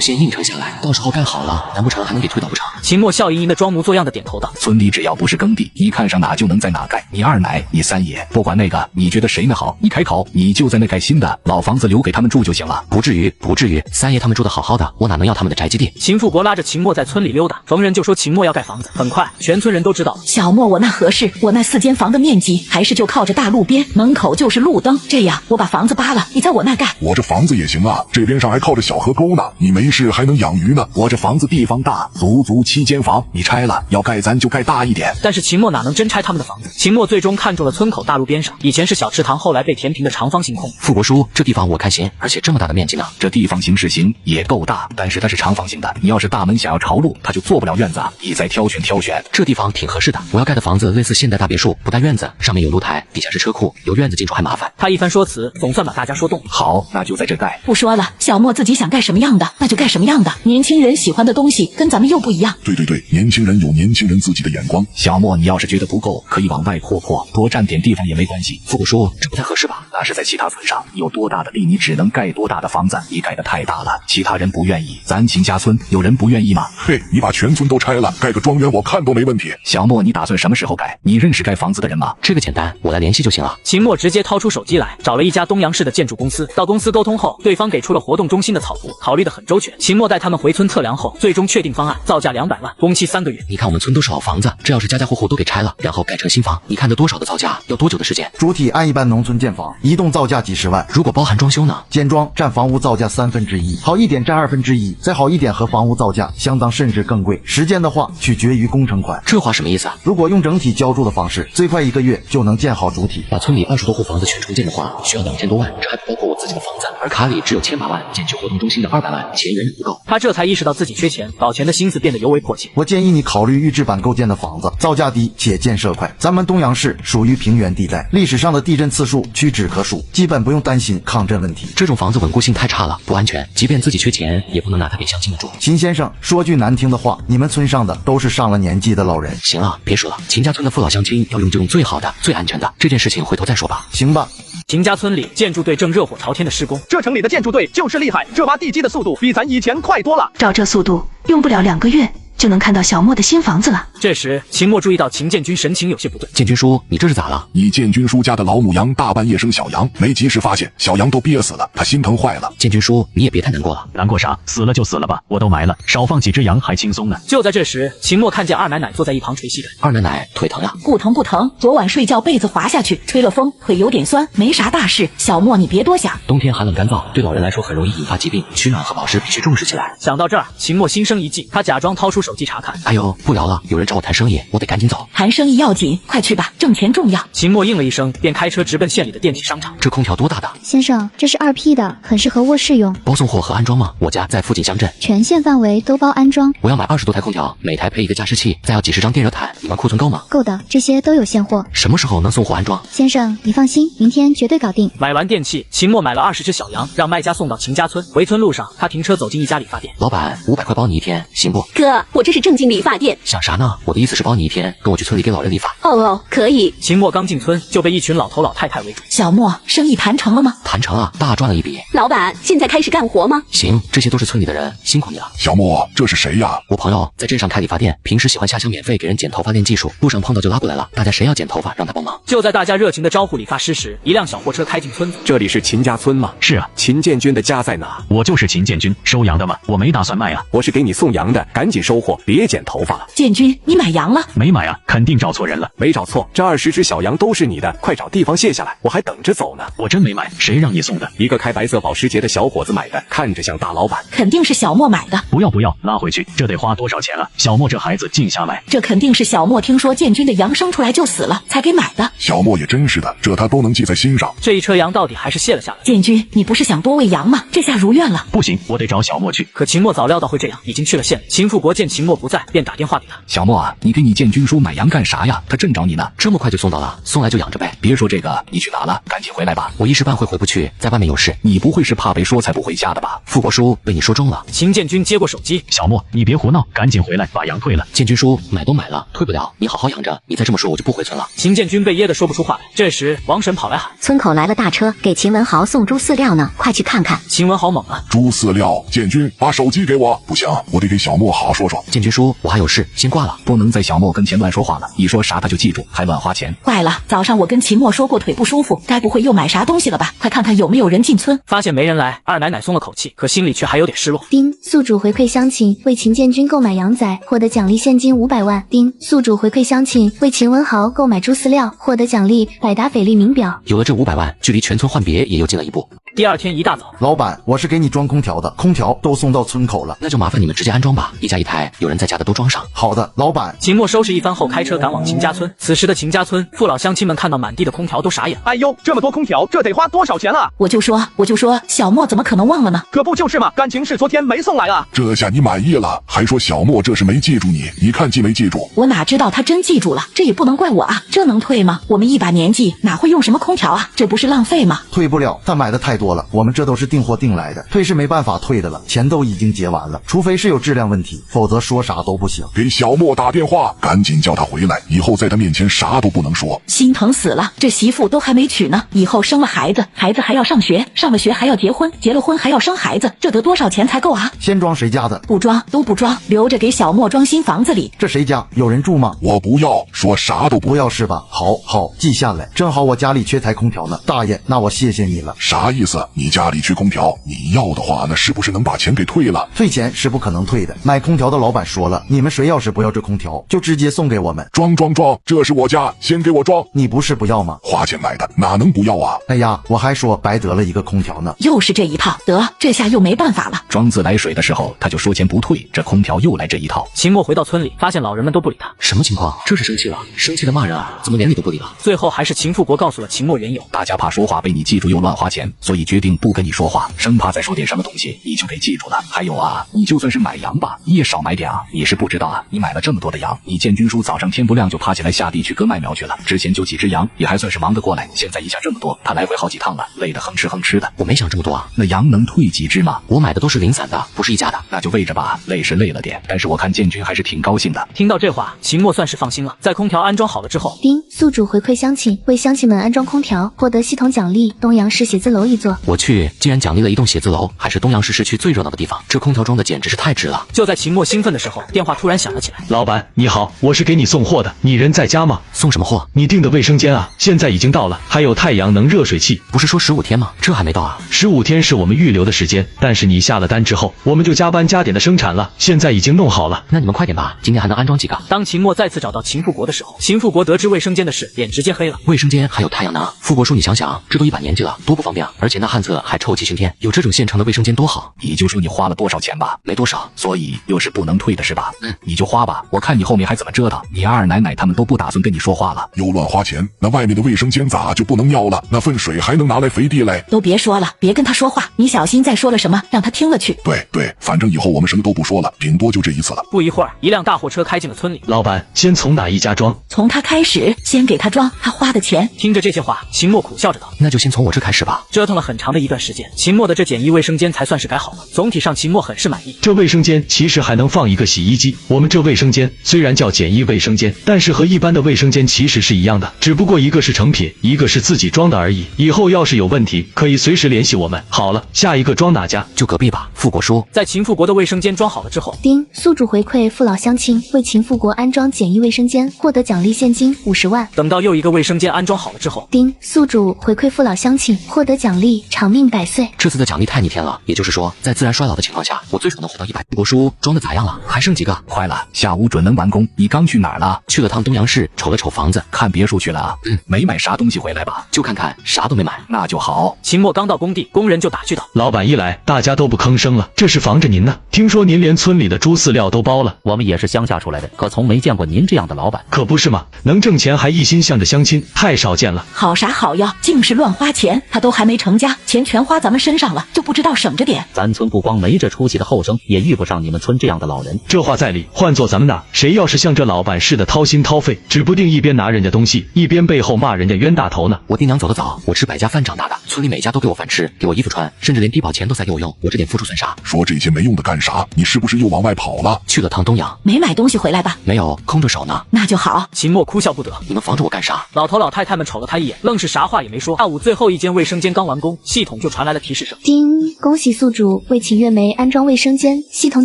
先应承下来，到时候盖好了，难不成还能给推倒不成？秦墨笑盈盈的装模作样的点头道：村里只要不是耕地，你看上哪就能在哪盖。你二奶，你三爷，不管那个，你觉得谁呢好？一开口，你就在那盖新的，老房子留给他们住就行了。不至于，不至于，三爷他们住的好好的，我哪能要他们的宅基地？秦富国拉着秦墨在村里溜达，逢人就说秦墨要盖房子。很快，全村人都知道小莫我那合适，我那4间房的面积还是就靠着大路边，门口就是路灯，这样我把房子扒了，你在我那盖。我这房子也行啊，这边上还靠着小河沟呢，你没事还能养鱼呢。我这房子地方大，足7间房，你拆了要盖咱就盖大一点。但是秦墨哪能真拆他们的房子？秦墨最终看中了村口大路边上，以前是小池塘，后来被填平的长方形空。富国叔，这地方我看行，而且这么大的面积呢？这地方形是行，也够大，但是它是长方形的，你要是大门想要朝路，它就做不了院子啊。你再挑选挑选。这地方挺合适的，我要盖的房子类似现代大别墅，不带院子，上面有露台，底下是车库，有院子进出还麻烦。他一番说辞，总算把大家说动了。好，那就在这盖。不说了，小莫自己想盖什么样的，那就盖什么样的。年轻人喜欢的东西跟咱们又不一样。对对对，年轻人有年轻人自己的眼光。小莫，你要是觉得不够，可以往外扩，多占点地方也没关系。富国叔，这不太合适吧？那是在其他村上，有多大的地，你只能盖多大的房子。你盖得太大了，其他人不愿意。咱秦家村有人不愿意吗？嘿，你把全村都拆了，盖个庄园，我看都没问题。小莫，你打算什么时候盖？你认识盖房子的人吗？这个简单，我来联系就行了。秦墨直接掏出手机来，找了一家东阳市的建筑公司。到公司沟通后，对方给出了活动中心的草图，考虑得很周全。秦墨带他们回村测量后，最终确定方案，造价200万，工期3个月。你看我们村都是老房子，这要是家家户户都给拆了，然后盖成新房，你看这多少的造价，要多久的时间？主体按一般农村建房，移动造价几10万。如果包含装修呢？简装占房屋造价1/3，好一点占1/2，再好一点和房屋造价相当甚至更贵。时间的话取决于工程款。这话什么意思啊？如果用整体浇筑的方式，最快1个月就能建好主体。把村里20多户房子全重建的话，需要2000多万，这还不包括我自己的房子，而卡里只有1000把万，减去活动中心的200万，钱远远不够。他这才意识到自己缺钱，搞钱的心思变得尤为迫切。我建议你考虑预制板构建的房子，造价低且建设快。咱们东阳市属于平原地带，历史上的地震次数屈指可数，基本不用担心抗震问题。这种房子稳固性太差了，不安全，即便自己缺钱，也不能拿它给乡亲们住。秦先生，说句难听的话，你们村上的都是上了年纪的老人。行了，别说了，秦家村的父老乡亲要用就用最好的、最安全的，这件事情回头再说吧。行吧。秦家村里建筑队正热火朝天的施工，这城里的建筑队就是厉害，这挖地基的速度比咱以前快多了。照这速度，用不了2个月就能看到小莫的新房子了。这时，秦墨注意到秦建军神情有些不对。建军叔，你这是咋了？你建军叔家的老母羊大半夜生小羊，没及时发现，小羊都憋死了，他心疼坏了。建军叔，你也别太难过了。难过啥？死了就死了吧，我都埋了，少放几只羊还轻松呢。就在这时，秦墨看见二奶奶坐在一旁捶膝盖。二奶奶腿疼呀？不疼不疼，昨晚睡觉被子滑下去，吹了风，腿有点酸，没啥大事。小莫你别多想。冬天寒冷干燥，对老人来说很容易引发疾病，取暖和保湿必须重视起来。想到这儿，秦墨心生一计，他假装掏出手手机查看。哎呦，不聊了，有人找我谈生意，我得赶紧走。谈生意要紧，快去吧，挣钱重要。秦墨应了一声，便开车直奔县里的电器商场。这空调多大的？先生，这是2P 的，很适合卧室用。包送货和安装吗？我家在附近乡镇，全县范围都包安装。我要买20多台空调，每台配一个加湿器，再要几十张电热毯，你们库存够吗？够的，这些都有现货。什么时候能送货安装？先生，你放心，明天绝对搞定。买完电器，秦墨买了20只小羊，让卖家送到秦家村。回村路上，他停车走进一家理发店。老板，500块包你1天，行不？哥，我这是正经理发店。想啥呢？我的意思是包你1天，跟我去村里给老人理发。哦，可以。秦墨刚进村就被一群老头老太太围住。小莫，生意谈成了吗？谈成啊，大赚了一笔。老板，现在开始干活吗？行，这些都是村里的人，辛苦你了。小莫，这是谁呀？我朋友在镇上开理发店，平时喜欢下乡免费给人剪头发练技术，路上碰到就拉过来了。大家谁要剪头发，让他帮忙。就在大家热情的招呼理发师时，一辆小货车开进村子。这里是秦家村吗？是啊。秦建军的家在哪？我就是秦建军，收羊的吗？我没打算卖啊。我是给你送羊的，赶紧收货，别剪头发了。建军，你买羊了？没买啊，肯定找错人了。没找错，这20只小羊都是你的，快找地方卸下来，我还等着走呢。我真没买，谁让你送的？一个开白色保时捷的小伙子买的，看着像大老板。肯定是小莫买的。不要，拉回去，这得花多少钱啊？小莫这孩子净瞎买。这肯定是小莫听说建军的羊生出来就死了，才给买的。小莫也真是的，这他都能记在心上。这一车羊到底还是卸了下来。建军，你不是想多喂羊吗？这下如愿了。不行，我得找小莫去。可秦墨早料到会这样，已经去了县里。秦富国见秦墨不在，便打电话给他。小莫啊，你给你建军叔买羊干啥呀？他正找你呢。这么快就送到了，送来就养着呗。别说这个，你去哪了？赶紧回来吧。我1时半会回不去，在外面有事。你不会是怕被说才不回家的吧？富国叔被你说中了。秦建军接过手机，小莫，你别胡闹，赶紧回来把羊退了。建军叔，买都买了，退不了，你好好养着。你再这么说，我就不回村了。秦建军被噎得说不出话来。这时王婶跑来喊：村口来了大车，给秦文豪送猪饲料呢，快去看看。秦文豪猛了：猪饲料！建军，把手机给我。不行，我得给小莫好好说说。建军叔，我还有事，先挂了。不能在小莫跟前乱说话了，一说啥他就记住，还乱花钱。坏了，早上我跟秦墨说过腿不舒服，该不会又买啥东西了吧？快看看有没有人进村。发现没人来，二奶奶松了口气，可心里却还有点失落。丁，宿主回馈乡亲，为秦建军购买羊仔，获得奖励现金500万。丁，宿主回馈乡亲，为秦文豪购买猪饲料，获得奖励百达翡丽名表。有了这500万，距离全村换别也又近了一步。第二天一大早，老板，我是给你装空调的，空调都送到村口了。那就麻烦你们直接安装吧，一家一台，有人在家的都装上。好的，老板。秦墨收拾一番后，开车赶往秦家村。此时的秦家村父老乡亲们看到满地的空调都傻眼。哎呦，这么多空调，这得花多少钱啊？我就说，小莫怎么可能忘了呢？可不就是嘛，感情是昨天没送来啊。这下你满意了，还说小莫这是没记住你，你看记没记住？我哪知道他真记住了，这也不能怪我啊，这能退吗？我们一把年纪哪会用什么空调啊？这不是浪费吗？退不了，他买的太多了，我们这都是订货订来的，退是没办法退的了，钱都已经结完了，除非是有质量问题，否则说啥都不行。给小莫打电话，赶紧叫他回来，以后在他面前啥都不能说。心疼死了，这媳妇都还没娶呢，以后生了孩子，孩子还要上学，上了学还要结婚，结了婚还要生孩子，这得多少钱才够啊？先装谁家的？不装都不装，留着给小莫装新房子里。这谁家？有人住吗？我不要，说啥都不要是吧？好，记下来。正好我家里缺台空调呢，大爷，那我谢谢你了。啥意思？你家里缺空调，你要的话，那是不是能把钱给退了？退钱是不可能退的。买空调的老板说了，你们谁要是不要这空调，就直接送给我们。装，这是我家，先给我装。你不是不要吗？花钱买的，哪能不要啊？哎呀，我还说白得了一个空调呢。又是这一套，得，这下又没办法了。装自来水的时候他就说钱不退，这空调又来这一套。秦墨回到村里，发现老人们都不理他。什么情况？这是生气了？生气的骂人啊？怎么连理都不理了？最后还是秦富国告诉了秦墨缘由。大家怕说话被你记住又乱花钱，所以决定不跟你说话，生怕再说点什么东西你就给记住了。还有啊，你就算是买羊吧，你也少买点啊。你是不知道啊，你买了这么多的羊，你建军叔早上天不亮就爬起来下地去割麦苗去了。之前就几只羊，也还算是忙得过来，现在一下这么多，他来回好几趟了，累得哼哧的。我没想这么多啊，那羊能退几只吗？我买的都是零散的，不是一家的。那就喂着吧，累是累了点，但是我看建军还是挺高兴的。听到这话，秦墨算是放心了。在空调安装好了之后，丁，宿主回馈乡亲，为乡亲们安装空调，获得系统奖励东阳市写字楼一座。我去，竟然奖励了一栋写字楼，还是东阳市市区最热闹的地方，这空调装的简直是太值了。就在秦墨兴奋的时候，电话突然响了起来。老板你好，我是给你送货的，你人在家吗？送什么货？你订的卫生间啊，现在已经到了，还有太阳能热水器。不是说15天吗？这还没到啊？15天是我们预留的时间，但是你下了单之后，我们就加班加点的生产了，现在已经弄好了。那你们快点吧，今天还能安装几个？当秦墨再次找到秦富国的时候，秦富国得知卫生间的事，脸直接黑了。卫生间还有太阳能？富国叔，你想想，这都一把年纪了，多不方便啊！而且钱的旱厕还臭气熏天，有这种现成的卫生间多好。你就说你花了多少钱吧，没多少，所以又是不能退的是吧？你就花吧，我看你后面还怎么折腾。你二奶奶他们都不打算跟你说话了，又乱花钱，那外面的卫生间咋就不能要了？那份水还能拿来肥地嘞？都别说了，别跟他说话，你小心再说了什么，让他听了去。对，反正以后我们什么都不说了，顶多就这一次了。不一会儿，一辆大货车开进了村里。老板，先从哪一家装？从他开始，先给他装他花的钱。听着这些话，秦墨苦笑着道：“那就先从我这开始吧。”折腾了很长的一段时间，秦墨的这简易卫生间才算是改好了。总体上，秦墨很是满意。这卫生间其实还能放一个洗衣机。我们这卫生间虽然叫简易卫生间，但是和一般的卫生间其实是一样的，只不过一个是成品，一个是自己装的而已。以后要是有问题，可以随时联系我们。好了，下一个装哪家？就隔壁吧。富国说，在秦富国的卫生间装好了之后，丁宿主回馈父老乡亲为秦富国安装简易卫生间，获得奖励现金50万。等到又一个卫生间安装好了之后，丁宿主回馈父老乡亲获得奖励长命100岁。这次的奖励太逆天了，也就是说，在自然衰老的情况下，我最少能活到100。富国叔装的咋样了？还剩几个？快了，下午准能完工。你刚去哪儿了？去了趟东阳市，瞅了瞅房子，看别墅去了啊？没买啥东西回来吧？就看看，啥都没买。那就好。秦墨刚到工地，工人就打趣道：“老板一来，大家都不吭声了，这是防着您呢。听说您连村里的猪饲料都包了。我们也是乡下出来的，可从没见过您这样的老板。可不是嘛，能挣钱还一心向着相亲，太少见了。好啥好呀，净是乱花钱，他都还没成家，钱全花咱们身上了，就不知道省着点。咱村不光没这出息的后生，也遇不上你们村这样的老人。这话在理，换做咱们那，谁要是像这老板似的掏心掏肺，指不定一边拿人家东西，一边背后骂人家冤大头呢。我爹娘走得早，我吃百家饭长大的，村里每家都给我饭吃，给我衣服穿，甚至连低保钱都塞给我用，我这点付出算啥？说这些没用的干啥？你是不是又往外跑了？去了趟东阳，没买东西回来吧？没有，空着手呢。那就好。秦墨哭笑不得，你们防着我干啥？老头老太太们瞅了他一眼，愣是啥话也没说。下午最后一间卫生间刚完工，系统就传来了提示声：丁，恭喜宿主为秦月梅安装卫生间，系统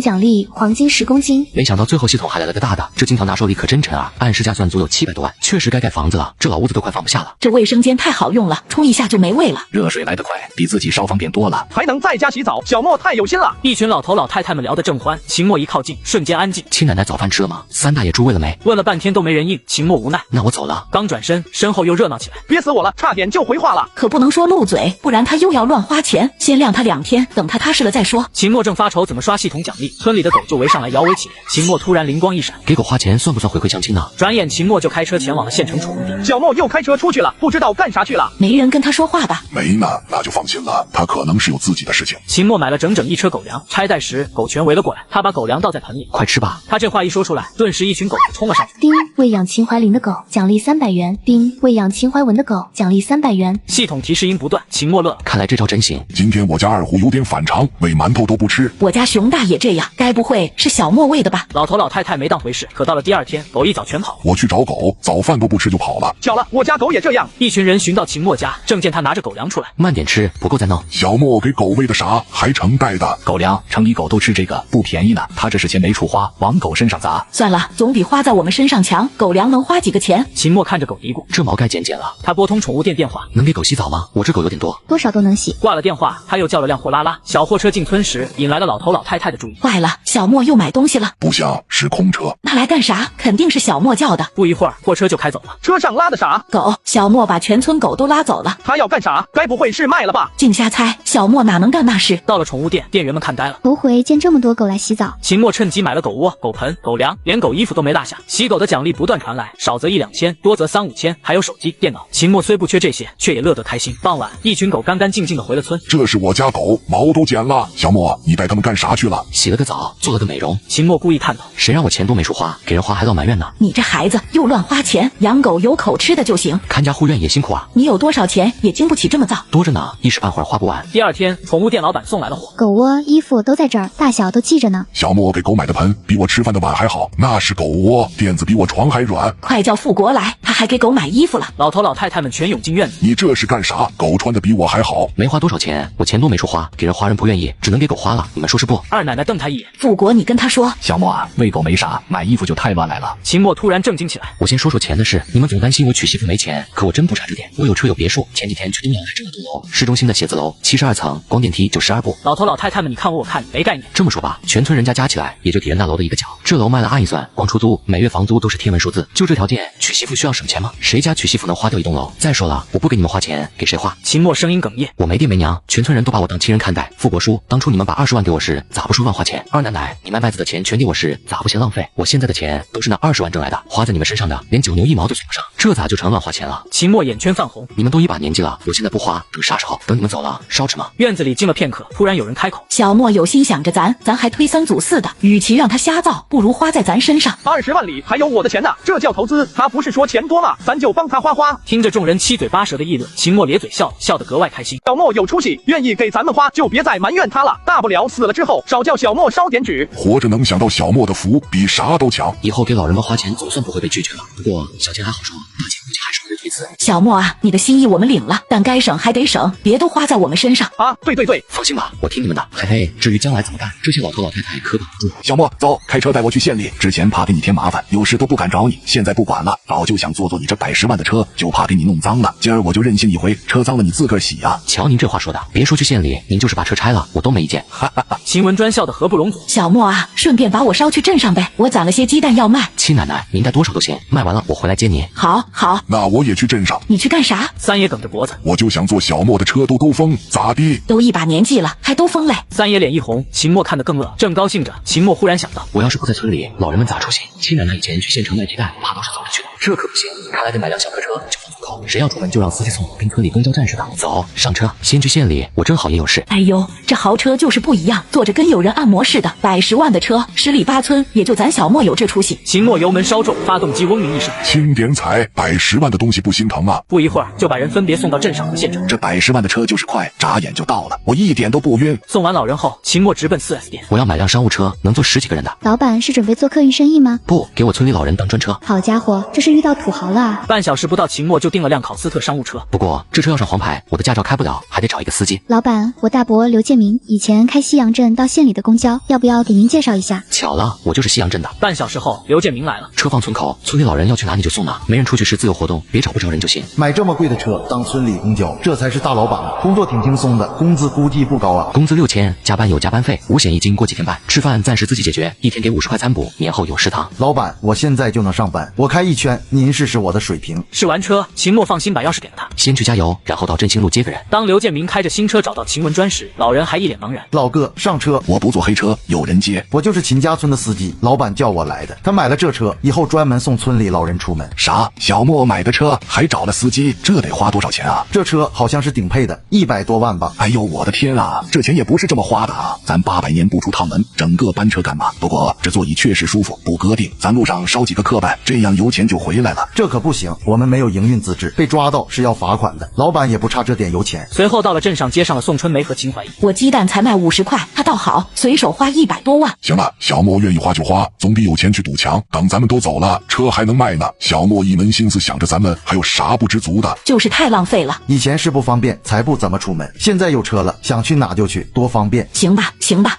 奖励黄金10公斤。没想到最后系统还来了个大的，这金条拿手里可真沉啊！按市价算足有700多万，确实该盖房子了。这老屋子都快放不下了。这卫生间太好用了，冲一下就没味了。热水来得快，比自己烧方便多了，还能在家洗澡。小莫太有心了。一群老头老太太们聊得正欢，秦墨一靠近，瞬间安静。亲奶奶早饭吃了吗？三大爷诸位了没？问了半天都没人应，秦墨无奈。那我走了。刚转身，身后又热闹起来。憋死我了，差点就回话了。可不能说漏嘴，不然他又要乱花钱。先晾他2天，等他踏实了再说。秦墨正发愁怎么刷系统奖励，村里的狗就围上来摇尾起来。秦墨突然灵光一闪，给狗花钱算不算回馈相亲呢？转眼秦墨就开车前往了县城宠物店。小莫又开车出去了，不知道干啥去了。没人跟他说话吧？没呢，那就放心了，他可能是有自己的事情。秦墨买了整整一车狗粮，拆袋时狗全围了过来，他把狗粮倒在盆里，快吃吧。他这话一说出来，顿时一群狗就冲了上去。丁，喂养秦淮林的狗奖励300元。丁，喂养秦淮文的狗奖励300元。系统提示音不断，秦墨乐了，看来这招真行。今天我家二虎有点反常，喂馒头都不吃。我家熊大也这样，该不会是小莫喂的吧？老头老太太没当回事，可到了第2天，狗一早全跑。我去找狗，早饭都不吃就跑了。巧了，我家狗也这样。一群人寻到秦墨家，正见他拿着狗粮出来，慢点吃，不够再弄。小莫给狗喂的啥？还成袋的狗粮，城里狗都吃这个，不便宜呢。他这是钱没处花，往狗身上砸。算了，总比花在我们身上强。狗粮能花几个钱？秦墨看着狗嘀咕，这毛该剪剪了。他拨通宠物店电话，能给狗洗澡吗？我这狗有点多，多少都能洗。挂了电话，他又叫了辆货拉拉。小货车进村时，引来了老头老太太的注意。坏了，小莫又买东西了。不像是空车，那来干啥？肯定是小莫叫的。不一会儿，货车就开走了。车上拉的啥？狗。小莫把全村狗都拉走了。他要干啥？该不会是卖了吧？净瞎猜，小莫哪能干那事？到了宠物店，店员们看呆了，头回见这么多狗来洗澡。秦墨趁机买了狗窝、狗盆、狗粮，连狗衣服都没落下。洗狗的奖励不断传来，少则1-2千，多则3-5千，还有手机、电脑。秦墨虽不缺这些，却也乐得开心。傍晚，一群狗干干净净的回了村。这是我家狗，毛都剪了。小莫，你带他们干啥去了？洗了个澡，做了个美容。秦墨故意探讨，谁让我钱多没处花，给人花还老埋怨呢？你这孩子又乱花钱，养狗有口吃的就行。看家护院也辛苦啊。你有多少钱也经不起这么造，多着呢，一时半会儿花不完。第2天，宠物店老板送来了货，狗窝、衣服都在这儿，大小都记着呢。小莫给狗买的盆比我吃饭的碗还好，那是狗窝，垫子比我床还软。快叫富国来，他还给狗买衣服了。老头老太太们全涌进院子。你这是干啥？狗穿的比我还好。没花多少钱，我钱多没处花，给人花人不愿意，只能给狗花了。你们说是不？二奶奶瞪他一眼。富国，你跟他说，小莫啊，喂狗没啥，买衣服就太乱来了。秦墨突然正经起来，我先说说钱的事。你们总担心我娶媳妇没钱，可我真不差这点。我有车有别墅，前几天去东阳还挣了栋楼，市中心的写字楼，72层，光电梯就12步。老头老太太们，你看我看你，没概念。这么说吧，全村人家加起来也就抵人那楼的一个角。这楼卖了按一算，光出租每月房租都是天文问数字，就这条件，娶媳妇需要省钱吗？谁家娶媳妇能花掉一栋楼？再说了，我不给你们花钱，给谁花？秦墨声音哽咽，我没爹没娘，全村人都把我当亲人看待。傅国叔，当初你们把20万给我时，咋不说乱花钱？二奶奶，你卖麦子的钱全给我时，咋不嫌浪费？我现在的钱都是那20万挣来的，花在你们身上的，连9牛1毛都算不上，这咋就成乱花钱了？秦墨眼圈泛红，你们都一把年纪了，我现在不花，等啥时候？等你们走了，烧纸吗？院子里静了片刻，突然有人开口：小莫有心想着咱还推三阻四的，与其让他瞎造，不如花在咱身上。20万里还有我的钱呢，这叫投资。他不是说钱多吗？咱就帮他花花。听着众人七嘴八舌的议论，秦墨咧嘴笑，笑得格外开心。小莫有出息，愿意给咱们花，就别再埋怨他了。大不了死了之后少叫小莫烧点纸。活着能享到小莫的福，比啥都强。以后给老人们花钱，总算不会被拒绝了。不过小钱还好说，大钱估计还是会推辞。小莫啊，你的心意我们领了，但该省还得省，别都花在我们身上啊！对，放心吧，我听你们的。嘿嘿，至于将来怎么干，这些老头老太太可管不住。小莫，走，开车带我去县里。之前怕给你添麻烦，有事都不敢找你，现在不管了，早就想坐你这110万的车，就怕给你弄脏了。今儿我就任性一回，车脏了你自个儿洗呀。瞧您这话说的，别说去县里，您就是把车拆了，我都没意见。哈哈哈！秦文专笑得合不拢嘴。小莫啊，顺便把我捎去镇上呗，我攒了些鸡蛋要卖。亲奶奶，您带多少都行，卖完了我回来接您。好，那我也去镇上。你去干啥？三爷梗着脖子，我就想坐小莫的车兜兜风，咋地？都一把年纪了，还兜风嘞？三爷脸一红，秦墨看得更乐，正高兴着，秦墨忽然想到，我要是不在村里，老人们咋出行？亲奶奶以前去县城卖鸡蛋，怕都是走着去的，这可不行，看来得买辆小客车，就放村口，谁要出门就让司机送，跟村里公交站似的。走，上车，先去县里，我正好也有事。哎呦，这豪车就是不一样，坐着跟有人按摩似的，110万的车，10里8村也就咱小莫有这出息。秦墨油门稍重，发动机嗡鸣一声，轻点踩，110万的东西不心疼啊！不一会儿就把人分别送到镇上和县城。这110万的车就是快，眨眼就到了，我一点都不晕。送完老人后，秦墨直奔 4S 店。我要买辆商务车，能坐10几个人的。老板是准备做客运生意吗？不，给我村里老人当专车。好家伙，这是遇到土豪了啊！半小时不到，秦墨就订了辆考斯特商务车。不过这车要上黄牌，我的驾照开不了，还得找一个司机。老板，我大伯刘建明以前开西阳镇到县里的公交，要不要给您介绍一下？巧了，我就是西阳镇的。半小时后，刘建明来了，车放村口，村里老人要去哪里就送哪，没人出去是自由活动，别找不着人就行。买这么贵的车当村里公交，这才是大老板啊！工作挺轻松的，工资估计不高啊。工资6000，加班有加班费，5险1金过几天半，吃饭暂时自己解决，一天给50块餐补，年后有食堂。老板，我现在就能上班，我开一圈，您试试我的水平。试完车，秦墨放心把钥匙给了他，先去加油，然后到振兴路接个人。当刘建明开着新车找到秦文专时，老人还一脸茫然。老哥，上车。我不坐黑车，有人接。我就是秦家村的司机，老板叫我来的。他买了这车，以后专门送村里老人出门。啥？小莫买的车还找了司机，这得花多少钱啊？这车好像是顶配的，100多万吧。哎呦，我的天啊，这钱也不是这么花的啊！咱800年不出趟门，整个班车干嘛？不过这座椅确实舒服，不割腚。咱路上捎几个客呗，这样油钱就回来了。这可不行，我们没有营运资质，被抓到是要罚款的。老板也不差这点油钱。随后到了镇上，接上了宋春梅和秦怀义。我鸡蛋才卖50块，他倒好，随手花100多万。行了，小莫愿意花就花，总比有钱去堵墙。等咱们都走了，车还能卖呢。小莫一门心思想着咱们，还有啥不知足的？就是太浪费了。以前是不方便，才不怎么出门，现在有车了，想去哪就去，多方便。行吧，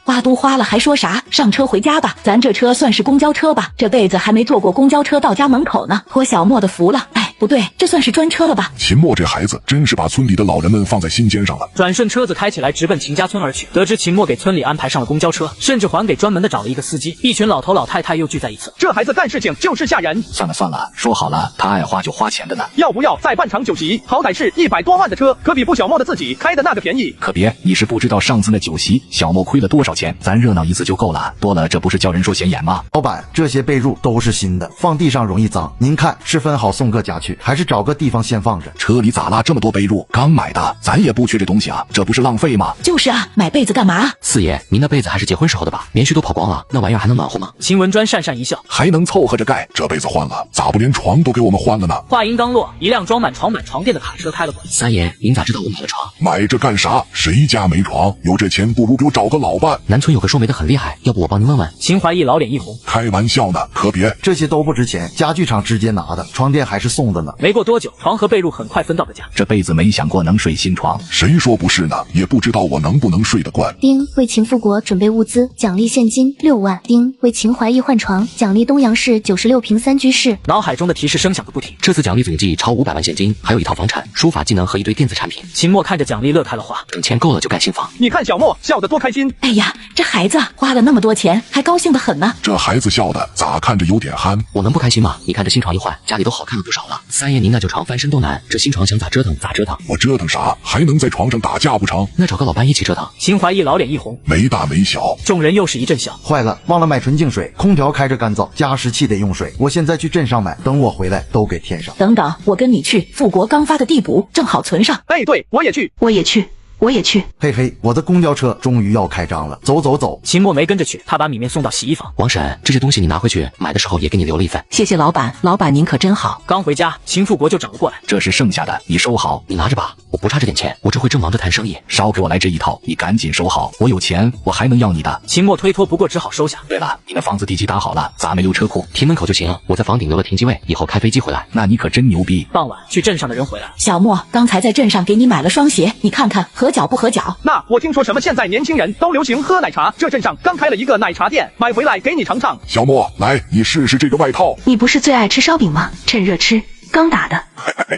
花都花了还说啥？上车回家吧，咱这车算是公交车吧？这辈子还没坐过公交车到家门口呢，托小莫的福了。哎，不对，这算是专车了吧？秦墨这孩子真是把村里的老人们放在心尖上了。转瞬车子开起来，直奔秦家村而去。得知秦墨给村里安排上了公交车，甚至还给专门的找了一个司机，一群老头老太太又聚在一起。这孩子干事情就是吓人。算了，说好了，他爱花就花钱的呢。要不要再办场酒席？好歹是100多万的车，可比不小莫的自己开的那个便宜。可别，你是不知道上次那酒席，小莫亏了多少钱，咱热闹一次就够了，多了这不是叫人说显眼吗？老板，这些被褥都是新的，放地上容易脏，您看是分好送个家去，还是找个地方先放着？车里咋拉这么多被褥？刚买的，咱也不缺这东西啊，这不是浪费吗？就是啊，买被子干嘛？四爷，您的被子还是结婚时候的吧？棉絮都跑光了，那玩意儿还能暖和吗？秦文专讪讪一笑，还能凑合着盖。这被子换了，咋不连床都给我们换了呢？话音刚落，一辆装满床板床垫的卡车开了过来。三爷，您咋知道我买了床？买这干啥？谁家没床？有这钱不如给我找个老伴。南村有个说媒的很厉害，要不我帮您问问。秦怀义老脸一红，开玩笑呢，可别，这些都不值钱，家具厂直接拿的，床垫还是送的。的呢。没过多久，床和被褥很快分到个家。这辈子没想过能睡新床，谁说不是呢？也不知道我能不能睡得惯。丁为秦复国准备物资，奖励现金6万。丁为秦怀义换床，奖励东阳市96平3居室。脑海中的提示声响个不停。这次奖励总计超500万现金，还有一套房产、书法技能和一堆电子产品。秦墨看着奖励乐开了花，等钱够了就盖新房。你看小莫笑得多开心。哎呀，这孩子花了那么多钱，还高兴得很呢。这孩子笑的咋看着有点憨？我能不开心吗？你看这新床一换，家里都好看了不少了。三爷您那旧床翻身都难，这新床想咋折腾咋折腾。我折腾啥？还能在床上打架不成？那找个老伴一起折腾。秦怀义老脸一红，没大没小。众人又是一阵笑。坏了，忘了买纯净水，空调开着干燥，加湿器得用水。我现在去镇上买，等我回来都给添上。等等，我跟你去，富国刚发的地补正好存上。哎，对，我也去，我也去。我也去。嘿嘿，我的公交车终于要开张了，走走走。秦墨没跟着去，他把米面送到洗衣房。王婶，这些东西你拿回去，买的时候也给你留了一份。谢谢老板，老板您可真好。刚回家，秦富国就找了过来，这是剩下的，你收好，你拿着吧，我不差这点钱，我这会正忙着谈生意。少给我来这一套，你赶紧收好，我有钱，我还能要你的。秦墨推脱不过，只好收下。对了，你的房子地基打好了，咋没留车库？停门口就行，我在房顶留了停机位，以后开飞机回来。那你可真牛逼。傍晚去镇上的人回来，小莫刚才在镇上给你买了双鞋，你看看合脚不合脚？那我听说什么现在年轻人都流行喝奶茶，这镇上刚开了一个奶茶店，买回来给你尝尝。小莫，来，你试试这个外套。你不是最爱吃烧饼吗？趁热吃，刚打的。